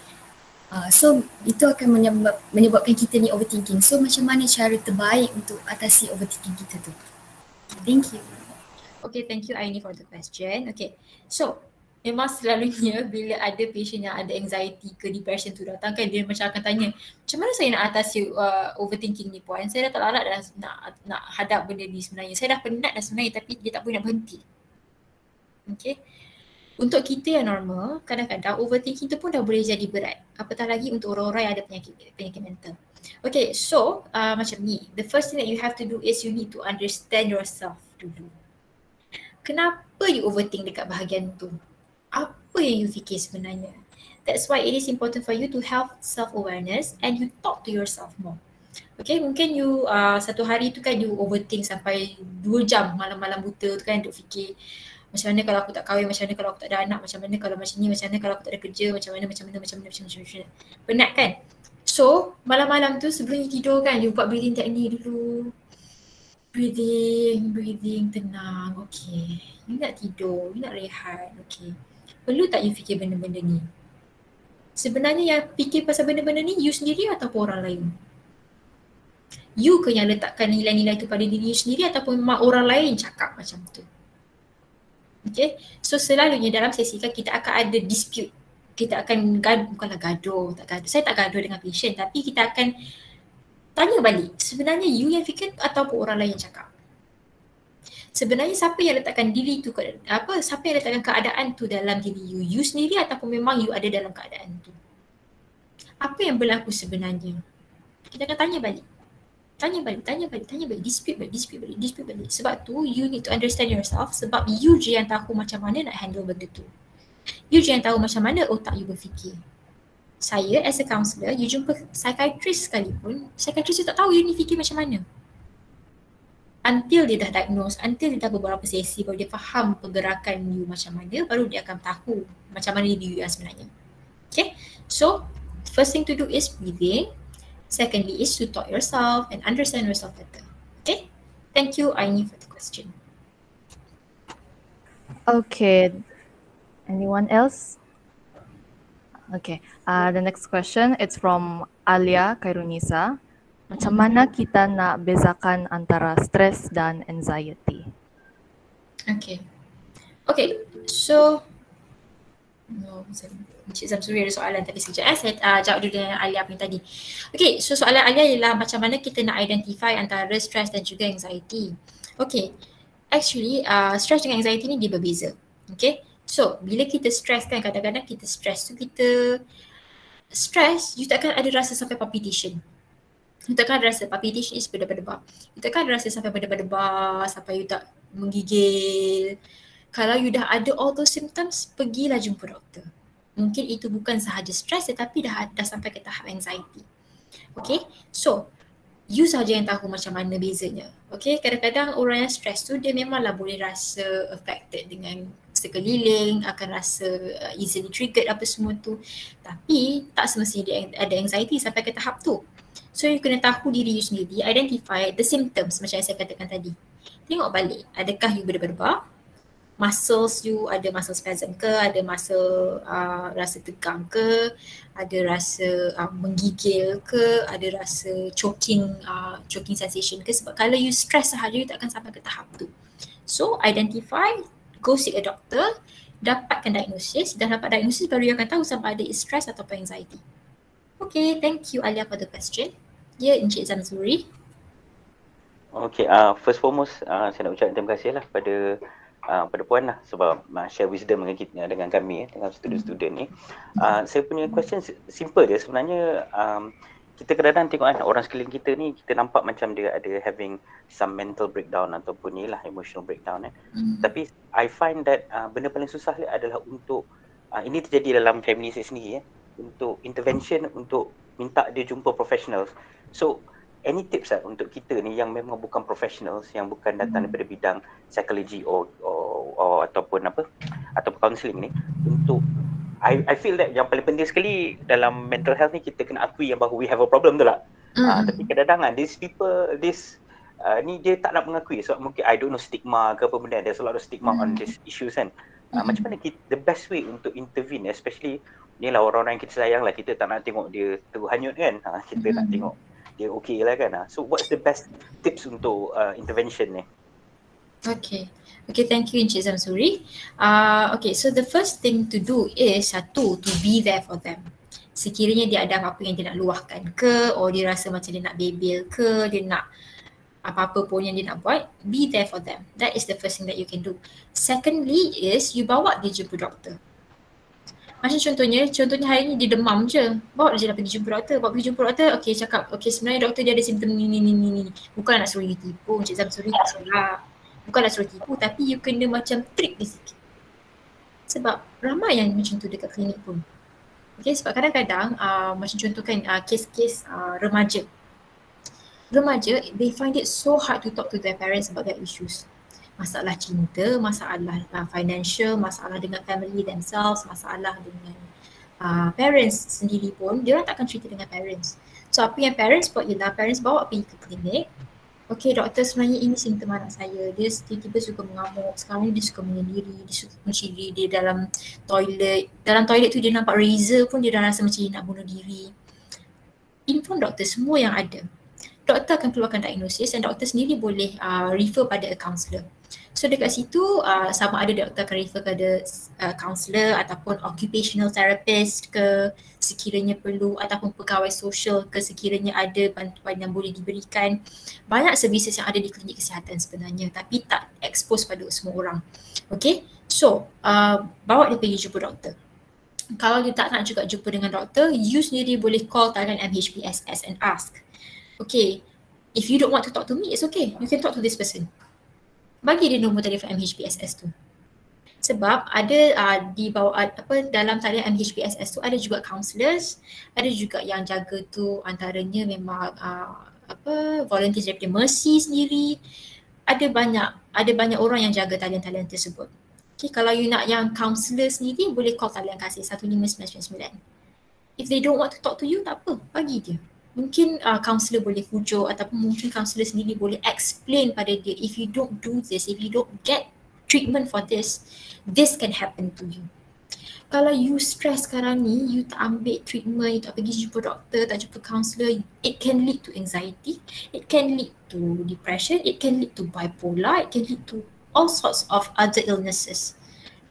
So itu akan menyebabkan kita ni overthinking. So macam mana cara terbaik untuk atasi overthinking kita tu? Thank you. Okay, thank you Aini for the question. Okay, so memang selalunya bila ada patient yang ada anxiety ke depression tu datang kan, dia macam akan tanya, macam mana saya nak atasi overthinking ni Puan? Saya dah tak larat dah nak hadap benda ni sebenarnya. Saya dah penat dah sebenarnya tapi dia tak boleh nak berhenti. Okay. Untuk kita yang normal, kadang-kadang overthinking tu pun dah boleh jadi berat. Apatah lagi untuk orang-orang yang ada penyakit mental. Okay, so macam ni. The first thing that you have to do is you need to understand yourself dulu. Kenapa you overthink dekat bahagian tu? Apa yang you fikir sebenarnya? That's why it is important for you to have self-awareness and you talk to yourself more. Okay, mungkin you satu hari tu kan you overthink sampai 2 jam malam-malam buta tu kan duk fikir macam mana kalau aku tak kahwin, macam mana kalau aku tak ada anak, macam mana kalau macam ni, macam mana kalau aku tak ada kerja, macam mana. Penat kan? So, malam-malam tu sebelum you tidur kan, you buat breathing technique dulu. Breathing, tenang, okay. You nak tidur, you nak rehat, okay. Perlu tak you fikir benda-benda ni? Sebenarnya yang fikir pasal benda-benda ni you sendiri ataupun orang lain? You ke yang letakkan nilai-nilai tu pada diri you sendiri ataupun memang orang lain cakap macam tu? Okay, so selalunya dalam sesi kan kita akan ada dispute. Kita akan bukanlah gaduh, saya tak gaduh dengan patient tapi kita akan tanya balik, sebenarnya you yang fikir ataupun orang lain yang cakap? Sebenarnya siapa yang letakkan diri tu siapa yang letakkan keadaan tu dalam diri you? You sendiri ataupun memang you ada dalam keadaan tu? Apa yang berlaku sebenarnya? Kita akan tanya balik. Dispute balik. Sebab tu you need to understand yourself sebab you je yang tahu macam mana nak handle benda tu. You je yang tahu macam mana otak you berfikir. Saya as a counsellor, you jumpa psychiatrist sekalipun, psychiatrist you tak tahu you ni fikir macam mana. Until dia dah diagnose, until dia dah beberapa sesi baru dia faham pergerakan you macam mana, baru dia akan tahu macam mana diri you yang sebenarnya. Okay, so first thing to do is breathing. Secondly is to talk yourself and understand yourself better. Okay, thank you Aini for the question. Okay, anyone else? Okay, the next question it's from Alia Kairunisa. Macam mana kita nak bezakan antara stres dan anxiety? Okay, so Encik Zamsuri ada soalan tadi sekejap. Saya jawab dulu dengan Alia punya tadi. Okay, so soalan Alia ialah macam mana kita nak identify antara stress dan juga anxiety. Okay, actually stress dengan anxiety ni dia berbeza. Okay, so bila kita stress kan, kadang-kadang kita stress tu you takkan ada rasa sampai palpitation. You takkan ada rasa palpitation is berdebar-debar. You takkan ada rasa sampai berdebar-debar, sampai you tak menggigil. Kalau you dah ada all those symptoms, pergilah jumpa doktor. Mungkin itu bukan sahaja stress tetapi dah sampai ke tahap anxiety. Okay, so you sahaja yang tahu macam mana bezanya. Okay, kadang-kadang orang yang stress tu dia memanglah boleh rasa affected dengan sekeliling, akan rasa easily triggered apa semua tu. Tapi tak semestinya dia ada anxiety sampai ke tahap tu. So you kena tahu diri you sendiri, identify the symptoms macam yang saya katakan tadi. Tengok balik, adakah you berdebar? Muscles you ada muscle spasm ke, ada muscle rasa tegang ke, ada rasa menggigil ke, ada rasa choking sensation ke. Sebab kalau you stress sahaja you tak akan sampai ke tahap tu. So identify, go seek a doctor dapatkan diagnosis, dah dapat diagnosis baru you akan tahu sama ada stress ataupun anxiety. Okay, thank you Alia for the question. Ya, Encik Zamzuri. Okay, first foremost saya nak ucapkan terima kasih lah pada puan lah sebab share wisdom dengan kita, dengan kami, dengan student-student ni. Saya punya question simple je sebenarnya. Kita kadang-kadang tengok kan orang sekeliling kita ni, kita nampak macam dia ada having some mental breakdown ataupun ni lah emotional breakdown Tapi I find that benda paling susah adalah untuk ini terjadi dalam family saya sendiri untuk intervention, untuk minta dia jumpa professionals. So any tips untuk kita ni yang memang bukan professionals, yang bukan datang daripada bidang psikologi or ataupun counselling ni, untuk I feel that yang paling penting sekali dalam mental health ni kita kena akui yang bahawa we have a problem tu lah. Tapi kadang-kadang these people, ni dia tak nak mengakui sebab mungkin I don't know stigma ke apa benda. There's a lot of stigma on these issues kan. Macam mana the best way untuk intervene, especially ni lah orang-orang yang kita sayang lah, kita tak nak tengok dia terhanyut kan. Kita nak tengok dia okay lah kan. So what's the best tips untuk intervention ni? Okay, thank you Encik Zamzuri. Okay, so the first thing to do is to be there for them. Sekiranya dia ada apa-apa yang dia nak luahkan ke, or dia rasa macam dia nak bebel ke, dia nak apa-apa pun yang dia nak buat, be there for them. That is the first thing that you can do. Secondly is you bawa dia jumpa doktor. Macam contohnya hari ni dia demam je, bawa dia pergi jumpa doktor. Bawa pergi jumpa doktor, okay cakap, okay sebenarnya doktor dia ada simptom ni. Bukan nak suruh you tipu, Encik Zamzuri tak salah. Bukan nak suruh tipu, tapi you kena macam trick dia sikit. Sebab ramai yang macam tu dekat klinik pun. Okay, sebab kadang-kadang macam contoh kan kes-kes remaja. Remaja, they find it so hard to talk to their parents about their issues. Masalah cinta, masalah financial, masalah dengan family themselves, masalah dengan parents sendiri pun, dia orang takkan cerita dengan parents. So apa yang parents buat ialah parents bawa pergi ke klinik. Okay doktor, sebenarnya ini simptom anak saya, dia tiba-tiba suka mengamuk, sekarang ni dia suka menyendiri, dia suka menciri dia dalam toilet tu dia nampak razor pun dia dah rasa macam dia nak bunuh diri. Inform doktor semua yang ada. Doktor akan keluarkan diagnosis dan doktor sendiri boleh refer pada a counsellor. So dekat situ sama ada doktor akan refer kepada counsellor ataupun occupational therapist ke sekiranya perlu, ataupun pegawai sosial ke sekiranya ada bantuan yang boleh diberikan. Banyak services yang ada di klinik kesihatan sebenarnya tapi tak expose pada semua orang. Okay, so bawa dia pergi jumpa doktor. Kalau dia tak nak juga jumpa dengan doktor, you sendiri boleh call talian MHPSS and ask, okay, if you don't want to talk to me, it's okay, you can talk to this person. Bagi dia nombor telefon MHPSS tu. Sebab ada di bawah dalam talian MHPSS tu ada juga counsellors, ada juga yang jaga tu antaranya memang volunteers daripada Mercy sendiri. Ada banyak orang yang jaga talian-talian tersebut. Okay, kalau you nak yang counsellor sendiri boleh call talian kasih 15999. If they don't want to talk to you, tak apa, bagi dia. Mungkin counsellor boleh pujuk ataupun mungkin counsellor sendiri boleh explain pada dia, if you don't do this, if you don't get treatment for this, this can happen to you. Kalau you stress sekarang ni, you tak ambil treatment, you tak pergi jumpa doktor, tak jumpa counsellor, it can lead to anxiety, it can lead to depression, it can lead to bipolar, it can lead to all sorts of other illnesses.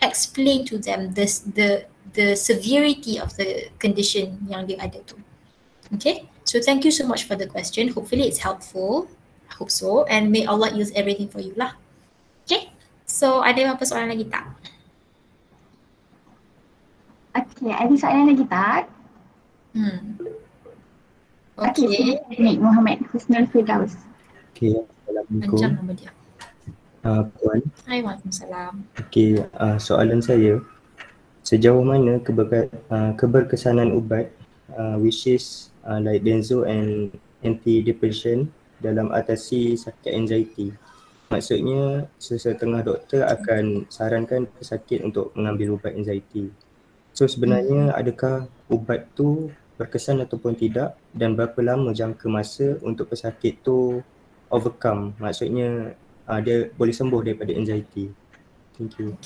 Explain to them the severity of the condition yang dia ada tu. Okay, so thank you so much for the question. Hopefully it's helpful. I hope so. And may Allah use everything for you lah. Okay, so ada apa soalan lagi tak? Okay, ada soalan lagi tak? Okay, Nik Muhammad Husnul Firdaus. Okay, Assalamualaikum. Macam nama dia. Puan. Hai, waalaikumsalam. Okay, soalan saya, sejauh mana keberkesanan ubat which is like benzo and antidepressant dalam atasi sakit anxiety? Maksudnya sesetengah doktor akan sarankan pesakit untuk mengambil ubat anxiety. So sebenarnya adakah ubat tu berkesan ataupun tidak, dan berapa lama jangka masa untuk pesakit tu overcome, maksudnya dia boleh sembuh daripada anxiety? Thank you.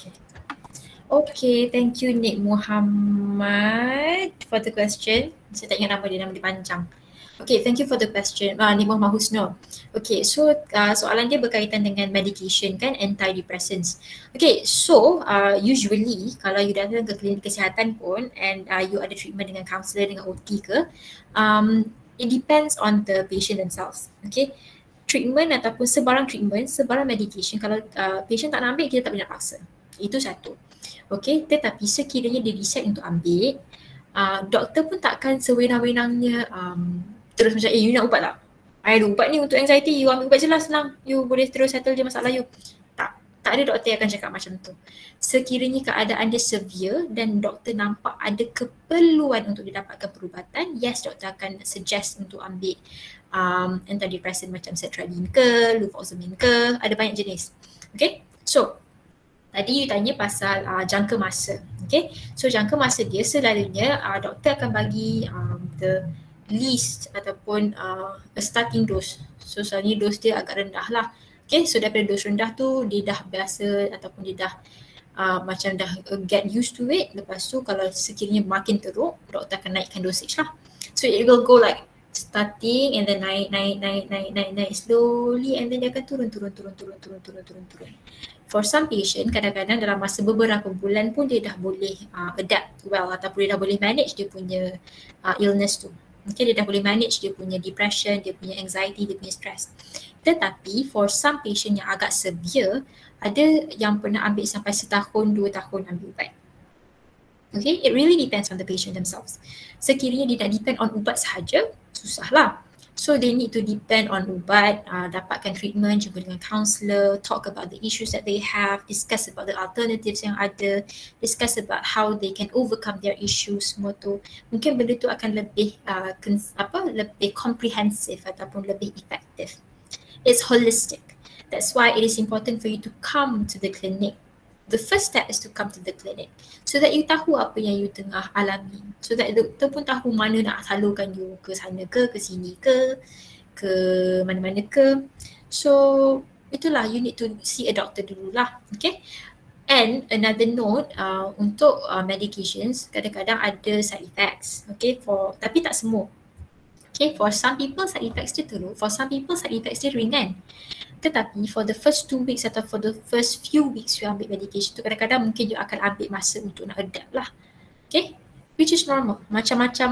Okay, thank you Nik Muhammad for the question. Saya tak ingat nama dia panjang. Okay, thank you for the question. Ni Muhammad Husnul. Okay, so soalan dia berkaitan dengan medication kan, antidepressants. Okay, so usually kalau you datang ke klinik kesihatan pun and you ada treatment dengan counselor, dengan OT ke, it depends on the patient themselves. Okay, treatment ataupun sebarang treatment, sebarang medication, kalau patient tak nak ambil, kita tak boleh nak paksa. Itu satu. Okay, tetapi sekiranya dia decide untuk ambil, doktor pun takkan sewenang-wenangnya terus macam you nak ubat tak? I ada ubat ni untuk anxiety, you ambil ubat je lah, senang. You boleh terus settle je masalah you. Tak ada doktor yang akan cakap macam tu. Sekiranya keadaan dia severe dan doktor nampak ada keperluan untuk didapatkan perubatan, yes, doktor akan suggest untuk ambil antidepressant macam sertraline ke, fluvoxamine ke, ada banyak jenis. Okay, so tadi you tanya pasal jangka masa. Okay, so jangka masa dia selalunya doktor akan bagi the least ataupun a starting dose. So selalunya dose dia agak rendah lah. Okay, so daripada dose rendah tu dia dah biasa ataupun dia dah macam dah get used to it. Lepas tu kalau sekiranya makin teruk, doktor akan naikkan dosage lah. So it will go like starting and then naik slowly and then dia akan turun. For some patient, kadang-kadang dalam masa beberapa bulan pun dia dah boleh adapt well ataupun dia dah boleh manage dia punya illness tu. Okay, dia dah boleh manage dia punya depression, dia punya anxiety, dia punya stress. Tetapi for some patient yang agak severe, ada yang pernah ambil sampai 1 tahun, 2 tahun ambil ubat. Okay, it really depends on the patient themselves. Sekiranya dia nak depend on ubat sahaja, susahlah. So they need to depend on ubat, dapatkan treatment, jumpa dengan counsellor, talk about the issues that they have, discuss about the alternatives yang ada, discuss about how they can overcome their issues semua tu. Mungkin benda tu akan lebih lebih comprehensive ataupun lebih effective. It's holistic. That's why it is important for you to come to the clinic. The first step is to come to the clinic so that you tahu apa yang you tengah alami. So that doktor pun tahu mana nak salurkan you ke sana ke sini ke mana-mana ke. So itulah, you need to see a doctor dululah. Okay. And another note, untuk medications kadang-kadang ada side effects. Okay, tapi tak semua. Okay, for some people side effects dia teruk, for some people side effects dia ringan. Tetapi for the first 2 weeks atau for the first few weeks you ambil medication tu, kadang-kadang mungkin you akan ambil masa untuk nak adapt lah. Okay, which is normal. Macam-macam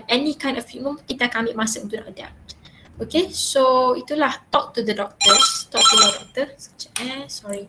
any kind of treatment, kita akan ambil masa untuk nak adapt. Okay, so itulah, talk to the doctors, talk to your doctor. Sorry.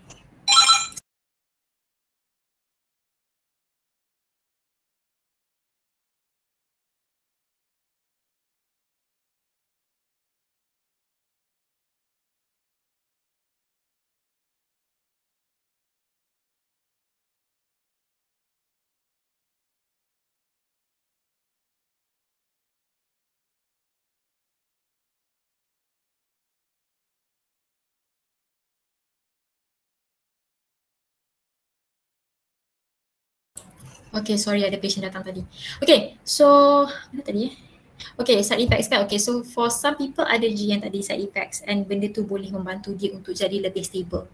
Okay, sorry, ada patient datang tadi. Okay, so mana tadi Okay, side effects kan. Okay, so for some people ada je yang tadi side effects and benda tu boleh membantu dia untuk jadi lebih stable.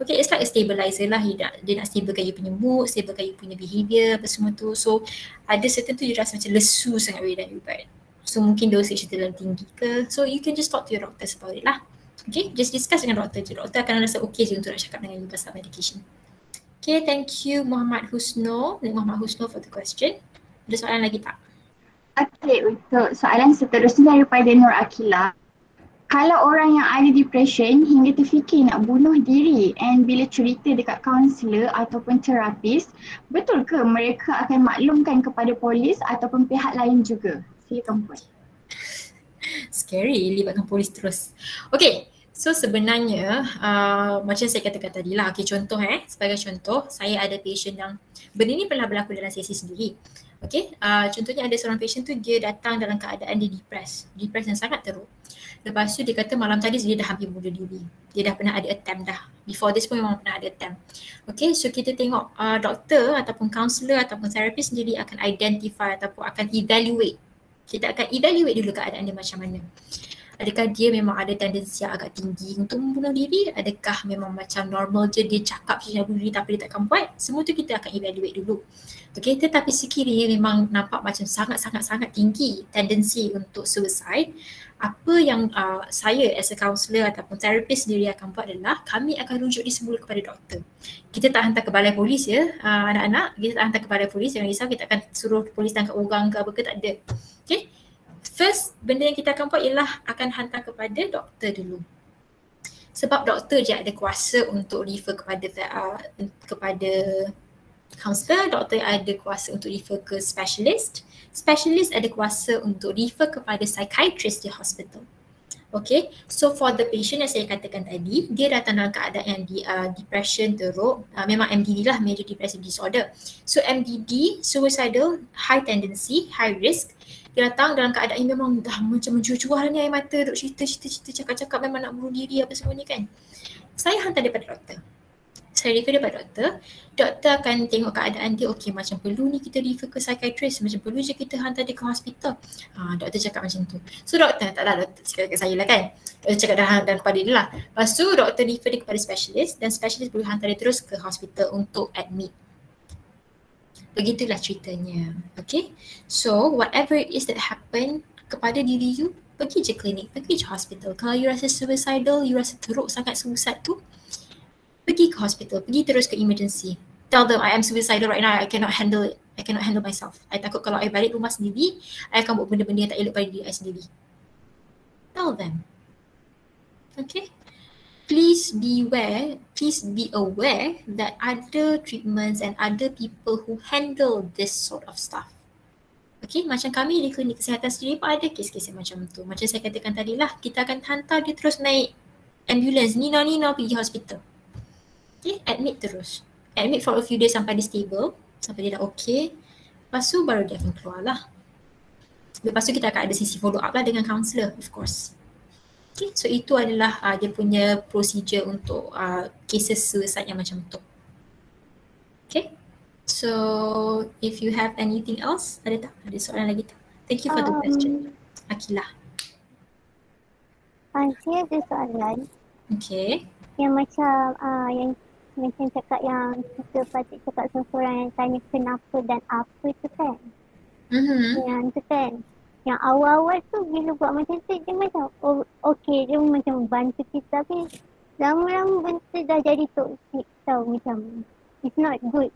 Okay, it's like a stabilizer lah. Dia nak stablekan you punya mood, stablekan you punya behaviour, apa semua tu. So ada certain tu you rasa macam lesu sangat bila dah ubat. So mungkin dosage tu terlalu tinggi ke. So you can just talk to your doctor about it lah. Okay, just discuss dengan doktor je. Doktor akan rasa okay je untuk nak cakap dengan you pasal medication. Okay, thank you Muhammad Husnul for the question. Ada soalan lagi tak? Okay, untuk soalan seterusnya daripada Nur Akila. Kalau orang yang ada depression hingga terfikir nak bunuh diri and bila cerita dekat kaunselor ataupun terapis, betul ke mereka akan maklumkan kepada polis ataupun pihak lain juga? Silakan Puan. Scary libatkan polis terus. Okay. So sebenarnya macam saya katakan tadi lah, okay, contoh sebagai contoh, saya ada patient yang benda ni pernah berlaku dalam sesi sendiri. Okay, contohnya ada seorang patient tu dia datang dalam keadaan dia depressed yang sangat teruk. Lepas tu dia kata malam tadi dia dah hampir bunuh diri. Dia dah pernah ada attempt dah. Before this pun memang pernah ada attempt. Okay, so kita tengok doktor ataupun counselor ataupun therapist sendiri akan identify ataupun akan evaluate. Kita akan evaluate dulu keadaan dia macam mana. Adakah dia memang ada tendensi yang agak tinggi untuk membunuh diri? Adakah memang macam normal je dia cakap dia nak bunuh diri tapi dia takkan buat? Semua tu kita akan evaluate dulu. Okay, tetapi sekiranya memang nampak macam sangat tinggi tendensi untuk suicide, apa yang saya as a counsellor ataupun therapist sendiri akan buat adalah kami akan rujuk dia semula kepada doktor. Kita tak hantar ke balai polis ya, anak-anak, kita tak hantar ke balai polis, jangan risau, kita akan suruh polis tangkap orang ke apa ke, tak ada. Okay, first benda yang kita akan buat ialah akan hantar kepada doktor dulu. Sebab doktor je ada kuasa untuk refer kepada kaunselor, doktor ada kuasa untuk refer ke specialist ada kuasa untuk refer kepada psychiatrist di hospital. Okay, so for the patient yang saya katakan tadi, dia datang dalam keadaan yang depression teruk, memang MDD lah, major depressive disorder. So MDD, suicidal, high tendency, high risk, dia datang dalam keadaan yang memang dah macam mencuah-cuah ni air mata, duk cerita-cerita, cakap-cakap memang nak bunuh diri apa semua ni kan. Saya hantar dia pada doktor. Saya refer dia pada doktor. Doktor akan tengok keadaan dia, okey macam perlu ni kita refer ke psychiatrist, macam perlu je kita hantar dia ke hospital. Doktor cakap macam tu. So doktor, taklah doktor cakap kat saya lah kan. Doktor cakap dan kepada dia lah. Lepas tu doktor refer dia kepada specialist dan specialist boleh hantar dia terus ke hospital untuk admit. Begitulah ceritanya. Okay. So whatever it is that happen kepada diri you, pergi je klinik, pergi je hospital. Kalau you rasa suicidal, you rasa teruk sangat suicide tu, pergi ke hospital, pergi terus ke emergency. Tell them I am suicidal right now, I cannot handle it. I cannot handle myself. I takut kalau I balik rumah sendiri, I akan buat benda-benda yang tak elok pada diri I sendiri. Tell them. Okay. Please be aware that other treatments and other people who handle this sort of stuff. Okay, macam kami di klinik kesihatan sendiri pun ada kes-kes yang macam tu. Macam saya katakan tadi lah, kita akan hantar dia terus naik ambulans, Nina pergi hospital. Okay, admit terus. Admit for a few days sampai dia stable, sampai dia dah okay. Lepas tu baru dia akan keluar lah. Lepas tu kita akan ada sesi follow up lah dengan counsellor, of course. Okay, so itu adalah dia punya procedure untuk cases suicide yang macam tu. Okay, so if you have anything else, ada tak? Ada soalan lagi tak? Thank you for the question. Akilah. Saya ada soalan. Okay. Yang macam macam cakap yang kita patut cakap seseorang yang tanya kenapa dan apa tu kan. Yang tu kan. Yang awal-awal tu bila buat macam tu dia macam okey, dia macam bantu kita, tapi lama-lama benda tu dah jadi toxic tau, macam it's not good.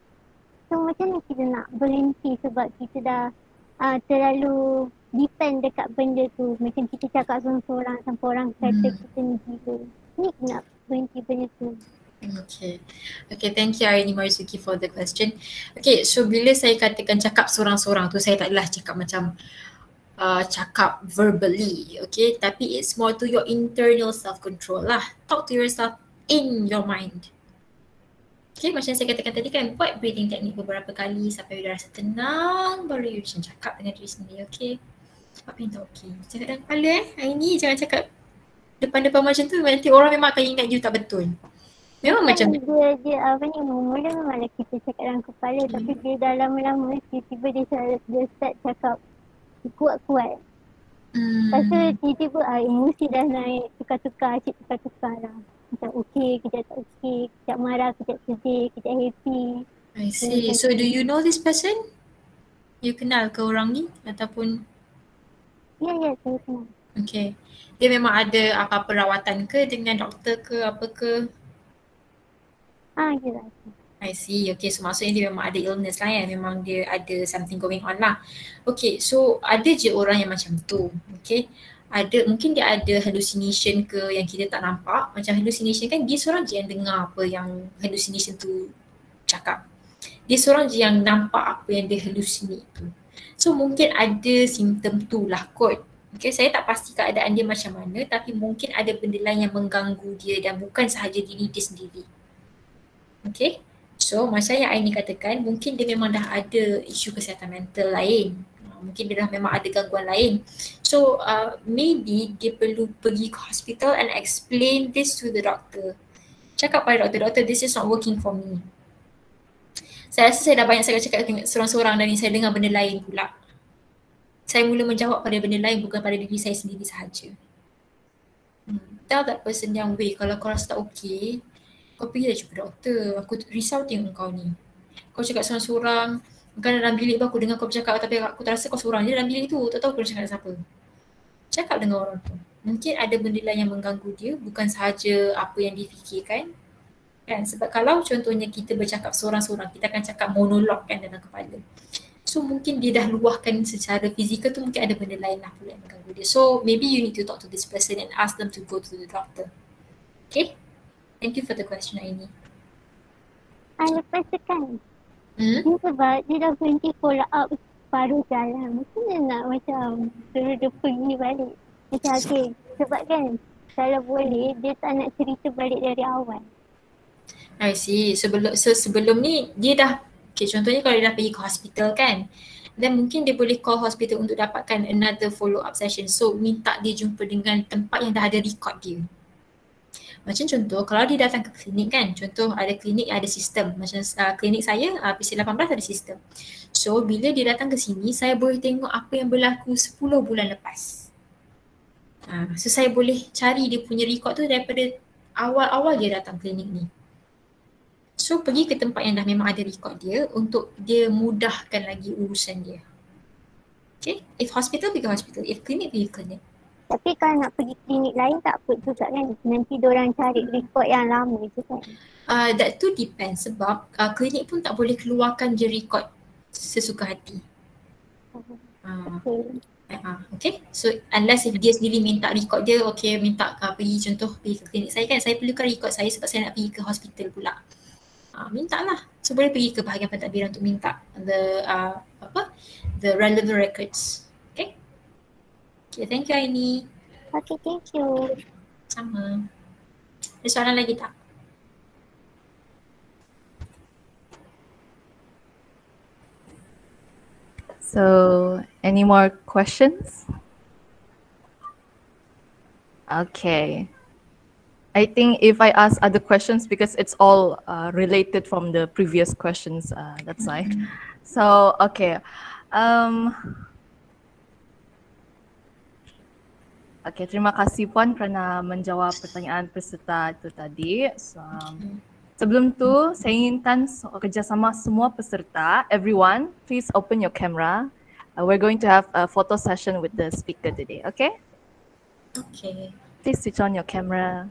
So macam mana kita nak berhenti sebab kita dah terlalu depend dekat benda tu. Macam kita cakap seorang-seorang sampai orang kata kita ni gila. Ni nak berhenti benda tu. Okay, thank you Arini Marzuki for the question. Okay, so bila saya katakan cakap seorang-seorang tu, saya tak adalah cakap macam cakap verbally, okay, tapi it's more to your internal self-control lah. Talk to yourself in your mind. Okay, macam saya katakan tadi kan, buat breathing technique beberapa kali sampai you rasa tenang, baru you macam cakap dengan diri sendiri, okay. Apa yang tak okay? Cakap dalam kepala Aini, jangan cakap depan-depan macam tu, nanti orang memang akan ingat you tak betul. Memang macam dia apa ni, mula memanglah kita cakap dalam kepala, tapi dia dah lama-lama tiba-tiba dia start cakap kuat-kuat. Lepas tu tiba-tiba emosi dah naik, tukar-tukar lah. Macam okey, kejap tak okey, kejap marah, kejap sedih, kejap happy. I see. So do you know this person? You kenal ke orang ni ataupun? Ya, saya kenal. Okay. Dia memang ada apa-apa rawatan ke dengan doktor ke apa ke? Ya. I see. Okay, so maksudnya dia memang ada illness lah ya. Memang dia ada something going on lah. Okay, so ada je orang yang macam tu. Okay. Mungkin dia ada hallucination ke yang kita tak nampak. Macam hallucination kan dia seorang je yang dengar apa yang hallucination tu cakap. Dia seorang je yang nampak apa yang dia hallucinate tu. So mungkin ada simptom tu lah kot. Okay, saya tak pasti keadaan dia macam mana, tapi mungkin ada benda lain yang mengganggu dia dan bukan sahaja diri dia sendiri. Okay, so macam yang Aini katakan, mungkin dia memang dah ada isu kesihatan mental lain. Mungkin dia dah memang ada gangguan lain. So maybe dia perlu pergi ke hospital and explain this to the doctor. Cakap pada doktor, this is not working for me. Saya rasa saya dah banyak sangat cakap dengan seorang-seorang dan saya dengar benda lain pula. Saya mula menjawab pada benda lain bukan pada diri saya sendiri sahaja. Tell that person yang, weh kalau kau rasa tak okay, kau pergi dah jumpa doktor. Aku risau tengok kau ni. Kau cakap seorang-seorang, kan dalam bilik aku dengar kau bercakap tapi aku tak rasa kau seorang je dalam bilik tu. Tak tahu kau cakap dengan siapa. Cakap dengan orang tu. Mungkin ada benda lain yang mengganggu dia, bukan sahaja apa yang dia fikirkan. Kan? Sebab kalau contohnya kita bercakap seorang-seorang, kita akan cakap monolog kan dalam kepala. So mungkin dia dah luahkan secara fizikal tu, mungkin ada benda lain lah pula yang mengganggu dia. So maybe you need to talk to this person and ask them to go to the doctor. Okay? Thank you for the question, Aini. Lepas tu kan, sebab dia dah berhenti follow up baru jalan. Mungkin dia nak macam suruh dia pergi balik. Macam okay, sebab kan kalau boleh dia tak nak cerita balik dari awal. I see. Sebelum ni dia dah, okay, contohnya kalau dia dah pergi ke hospital kan, dan mungkin dia boleh call hospital untuk dapatkan another follow up session. So minta dia jumpa dengan tempat yang dah ada record dia. Macam contoh kalau dia datang ke klinik kan, contoh ada klinik ada sistem. Macam klinik saya PC18 ada sistem. So bila dia datang ke sini, saya boleh tengok apa yang berlaku 10 bulan lepas. So saya boleh cari dia punya record tu daripada awal-awal dia datang klinik ni. So pergi ke tempat yang dah memang ada record dia untuk dia mudahkan lagi urusan dia. Okay, if hospital pergi hospital, if klinik pergi klinik. Tapi kalau nak pergi klinik lain tak apa juga kan? Nanti diorang cari record yang lama je kan? That too depends sebab klinik pun tak boleh keluarkan je record sesuka hati. Okay, so unless if dia sendiri minta record dia, okay minta pergi contoh pergi ke klinik saya kan, saya perlukan record saya sebab saya nak pergi ke hospital pula. Minta lah. So boleh pergi ke bahagian pentadbiran untuk minta the relevant records. Okay. Okay, thank you Aini. Okay, thank you. Sama. Ada soalan lagi tak? So, any more questions? Okay. I think if I ask other questions, because it's all related from the previous questions, that's why. So, okay. Okay, terima kasih Puan kerana menjawab pertanyaan peserta itu tadi. So, sebelum tu, saya inginkan kerjasama semua peserta, everyone, please open your camera. We're going to have a photo session with the speaker today, okay? Okay. Please switch on your camera.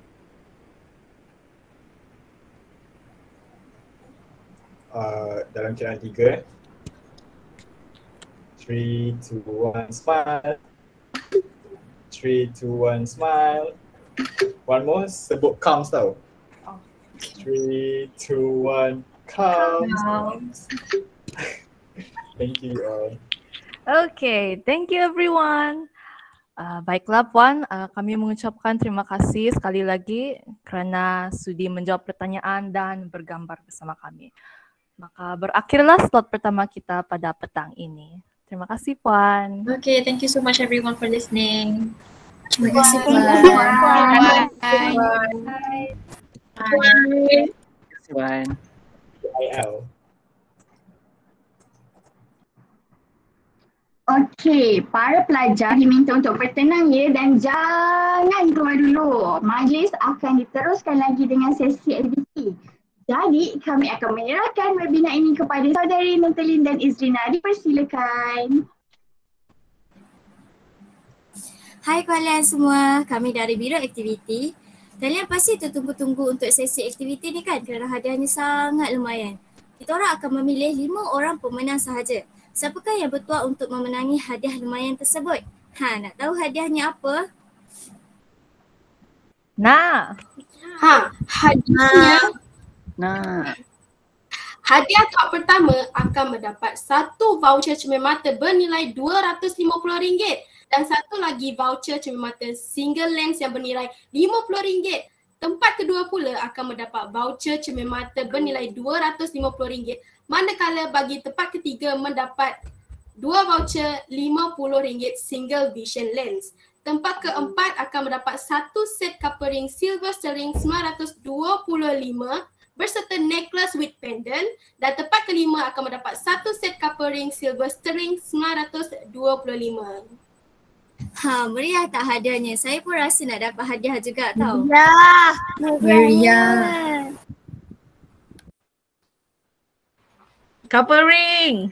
Dalam kiraan 3, 3, 2, 1, smile. 3, 2, 1, smile. One more, sebut counts tau. 3, 2, 1, counts. Thank you all. Okay, thank you everyone. Baiklah Puan, kami mengucapkan terima kasih sekali lagi kerana sudi menjawab pertanyaan dan bergambar bersama kami. Maka berakhirlah slot pertama kita pada petang ini. Terima kasih Puan. Okay, thank you so much everyone for listening. Terima kasih Puan. Bye. Bye. Bye. Okey, para pelajar diminta untuk bertenang ya dan jangan keluar dulu. Majlis akan diteruskan lagi dengan sesi aktiviti. Jadi kami akan menyerahkan webinar ini kepada saudari Nurtalin dan Izrina. Dipersilakan. Hai kalian semua, kami dari Biro Aktiviti. Kalian pasti tertunggu-tunggu untuk sesi aktiviti ni kan kerana hadiahnya sangat lumayan. Kita orang akan memilih 5 orang pemenang sahaja. Siapakah yang bertuah untuk memenangi hadiah lumayan tersebut? Nak tahu hadiahnya apa? Hadiah top pertama akan mendapat 1 voucher cermin mata bernilai RM250 dan 1 lagi voucher cermin mata single lens yang bernilai RM50. Tempat kedua pula akan mendapat voucher cermin mata bernilai RM250, manakala bagi tempat ketiga mendapat 2 voucher RM50 single vision lens. Tempat keempat akan mendapat 1 set covering silver sterling 925 berserta necklace with pendant, dan tempat kelima akan mendapat 1 set covering silver sterling 925. Meriah tak hadiahnya? Saya pun rasa nak dapat hadiah juga tau. Meriah. Meriah. Couple ring.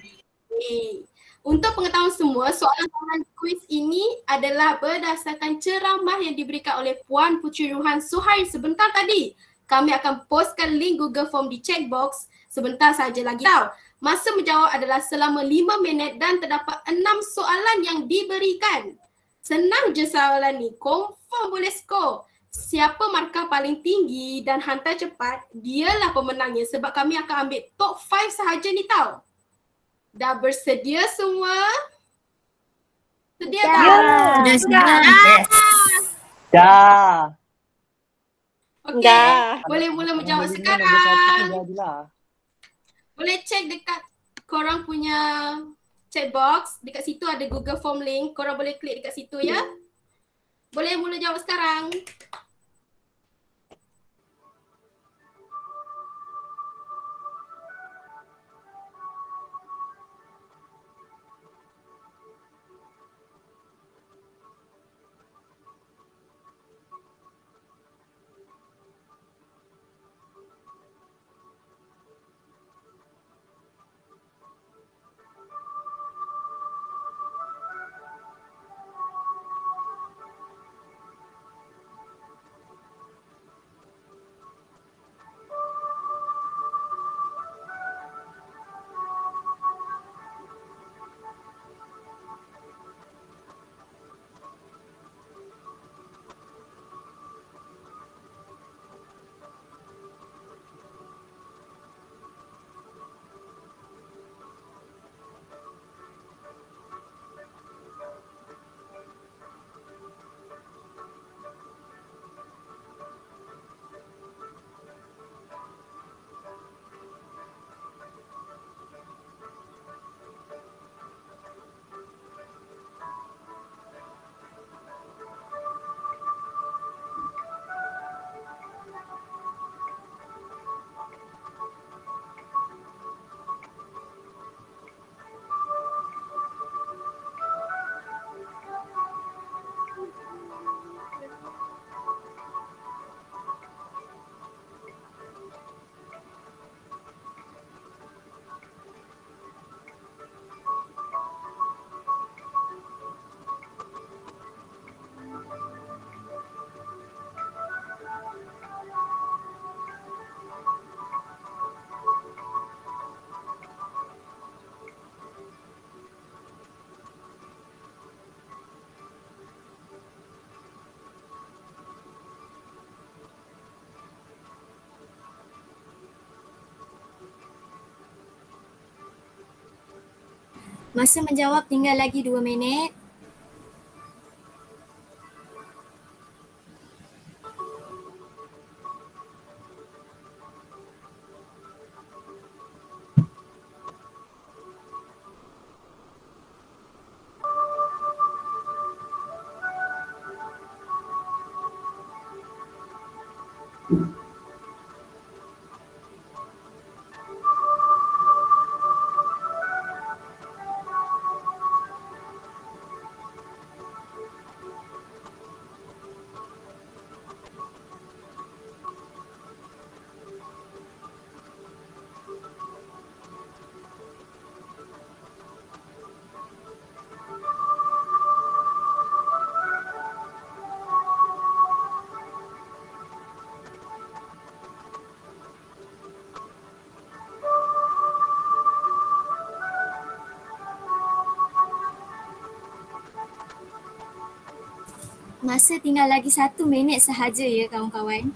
Okay. Untuk pengetahuan semua, soalan-soalan kuis ini adalah berdasarkan ceramah yang diberikan oleh Puan Puteri Ruhan Suhail sebentar tadi. Kami akan postkan link Google Form di chat box sebentar saja lagi tau. Masa menjawab adalah selama 5 minit dan terdapat 6 soalan yang diberikan. Senang je soalan ni, confirm boleh skor. Siapa markah paling tinggi dan hantar cepat, dialah pemenangnya sebab kami akan ambil top 5 sahaja ni tau. Dah bersedia semua? Sedia tak? Sudah. Yes. Dah. Okey, boleh mula menjawab sekarang. Boleh check dekat korang punya chat box. Dekat situ ada Google Form link. Korang boleh klik dekat situ ya. Boleh mula jawab sekarang. Masa menjawab tinggal lagi 2 minit. Masa tinggal lagi 1 minit sahaja ya kawan-kawan.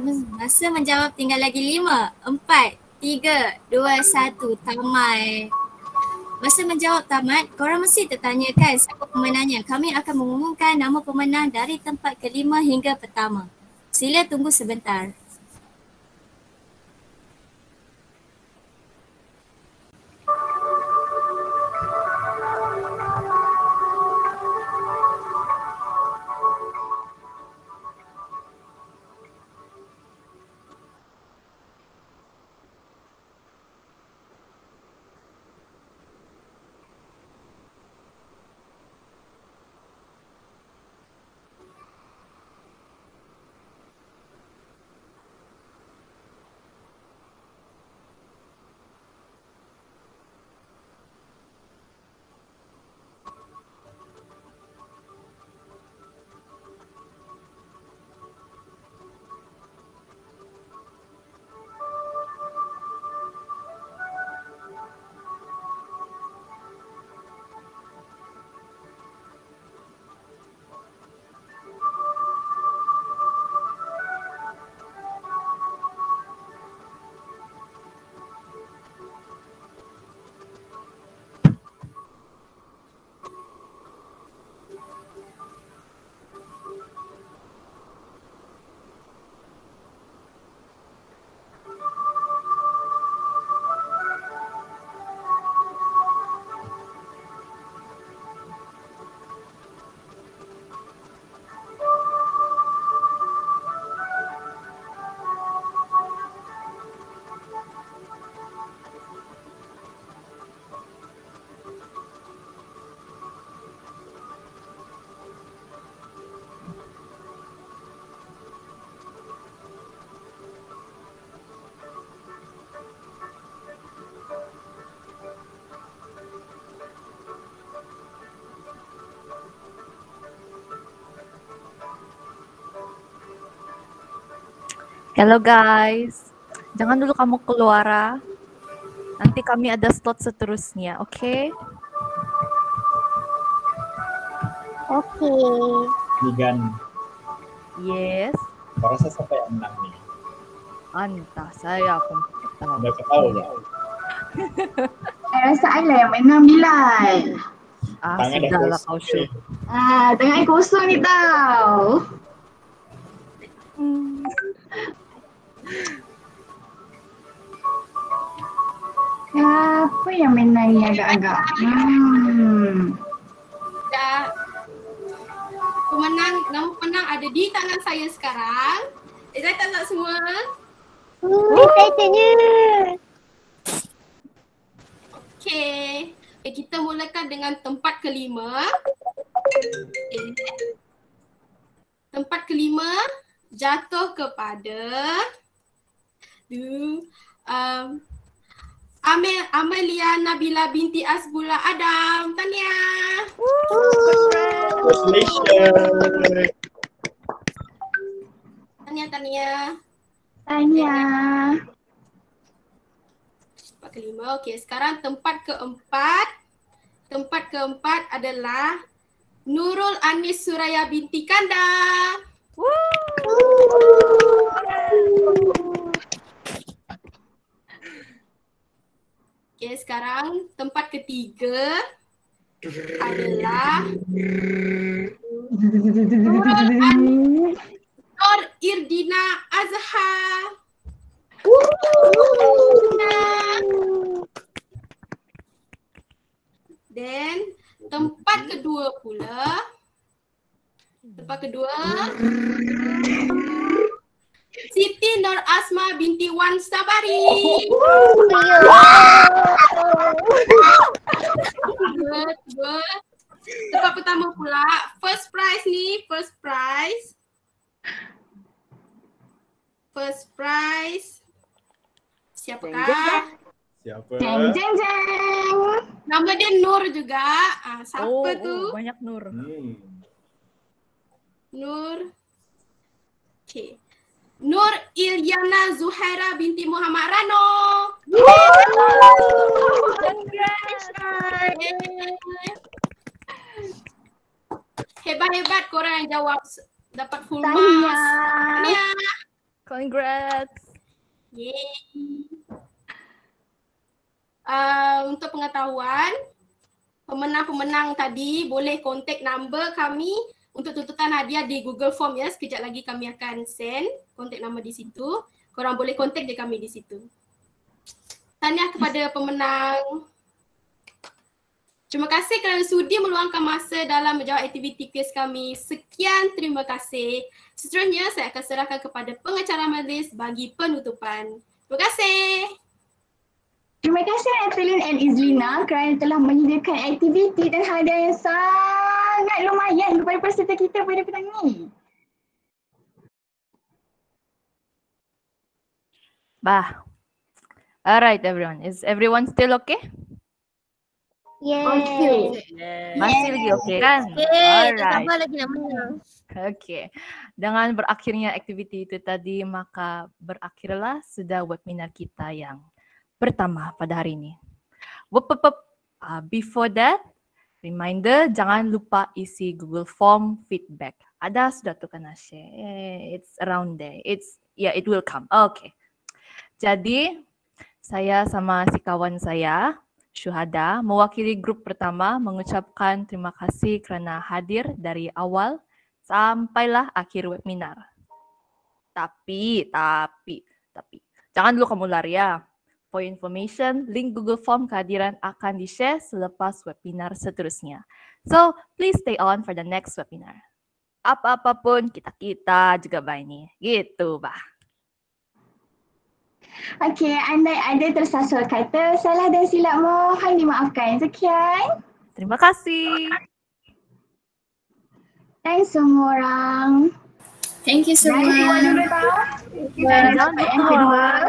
Masa menjawab tinggal lagi 5, 4, 3, 2, 1, tamat. Masa menjawab tamat, korang mesti tertanyakan siapa pemenangnya. Kami akan mengumumkan nama pemenang dari tempat kelima hingga pertama. Sila tunggu sebentar. Hello guys, jangan dulu kamu keluar. Nanti kami ada slot seterusnya, oke? Oke. Ligan. Yes. Kau rasa siapa yang menang nih? Entah, saya pun tak tahu. Anda tahu ya? Saya rasa Ayla yang menang Bilal. Tangan dah Sudahlah kosong. kau Syuk. Tangan kosong ni tau. Apa yang menang ni agak-agak? Dah. Nama pemenang ada di tangan saya sekarang. Excited tak semua? Excitednya. Okay. Kita mulakan dengan tempat kelima. Tempat kelima jatuh kepada Amelia Nabila binti Asbullah Adam. Tahniah. Congratulations. Tahniah. Tempat kelima. Okey, sekarang tempat keempat. Tempat keempat adalah Nurul Anis Suraya binti Kanda. Okey, sekarang tempat ketiga adalah Nur Irdina Azhar. Dan tempat kedua pula. Tempat kedua Siti Nur Asma binti Wan Sabari. Tempat pertama pula, first prize ni, first prize. Siapakah? Siapa? Jeng jeng jeng. Nama dia Nur juga. Siapa tu? Banyak Nur. Nur. Okay. Nur Ilyana Zuhaira binti Muhammad Rano. Hebat-hebat korang yang jawab dapat full marks. Tahniah. Congrats. Yeay. Untuk pengetahuan, pemenang-pemenang tadi boleh kontak number kami untuk tuntutan hadiah di Google Form ya. Sekejap lagi kami akan send kontak number di situ. Korang boleh kontak je kami di situ. Tahniah kepada pemenang. Terima kasih kerana sudi meluangkan masa dalam menjawab aktiviti kuis kami. Sekian, terima kasih. Seterusnya saya akan serahkan kepada pengacara majlis bagi penutupan. Terima kasih. Terima kasih Natalie dan Izlina kerana telah menyediakan aktiviti dan hadiah yang sangat lumayan kepada peserta kita pada petang ini. Bah. Alright everyone. Is everyone still okay? Okay. Masih lagi okay kan? Alright. Tambah lagi nak menang. Okay. Dengan berakhirnya aktiviti itu tadi, maka berakhirlah sudah webinar kita yang pertama pada hari ini. Before that, reminder jangan lupa isi Google Form feedback. Ada sudah tu kena share. It's around there. It will come. Okay. Jadi saya sama si kawan saya Syuhada mewakili grup pertama mengucapkan terima kasih kerana hadir dari awal sampailah akhir webinar. Tapi jangan dulu kamu lari ya. For information, link Google Form kehadiran akan di-share selepas webinar seterusnya. So, please stay on for the next webinar. Apa-apapun kita juga baik gitu, bah. Okey, andai ada tersasul kata salah dan silap mohon dimaafkan. Sekian. Terima kasih. Thanks semua orang. Thank you so much. Jangan lupa. Jangan lupa.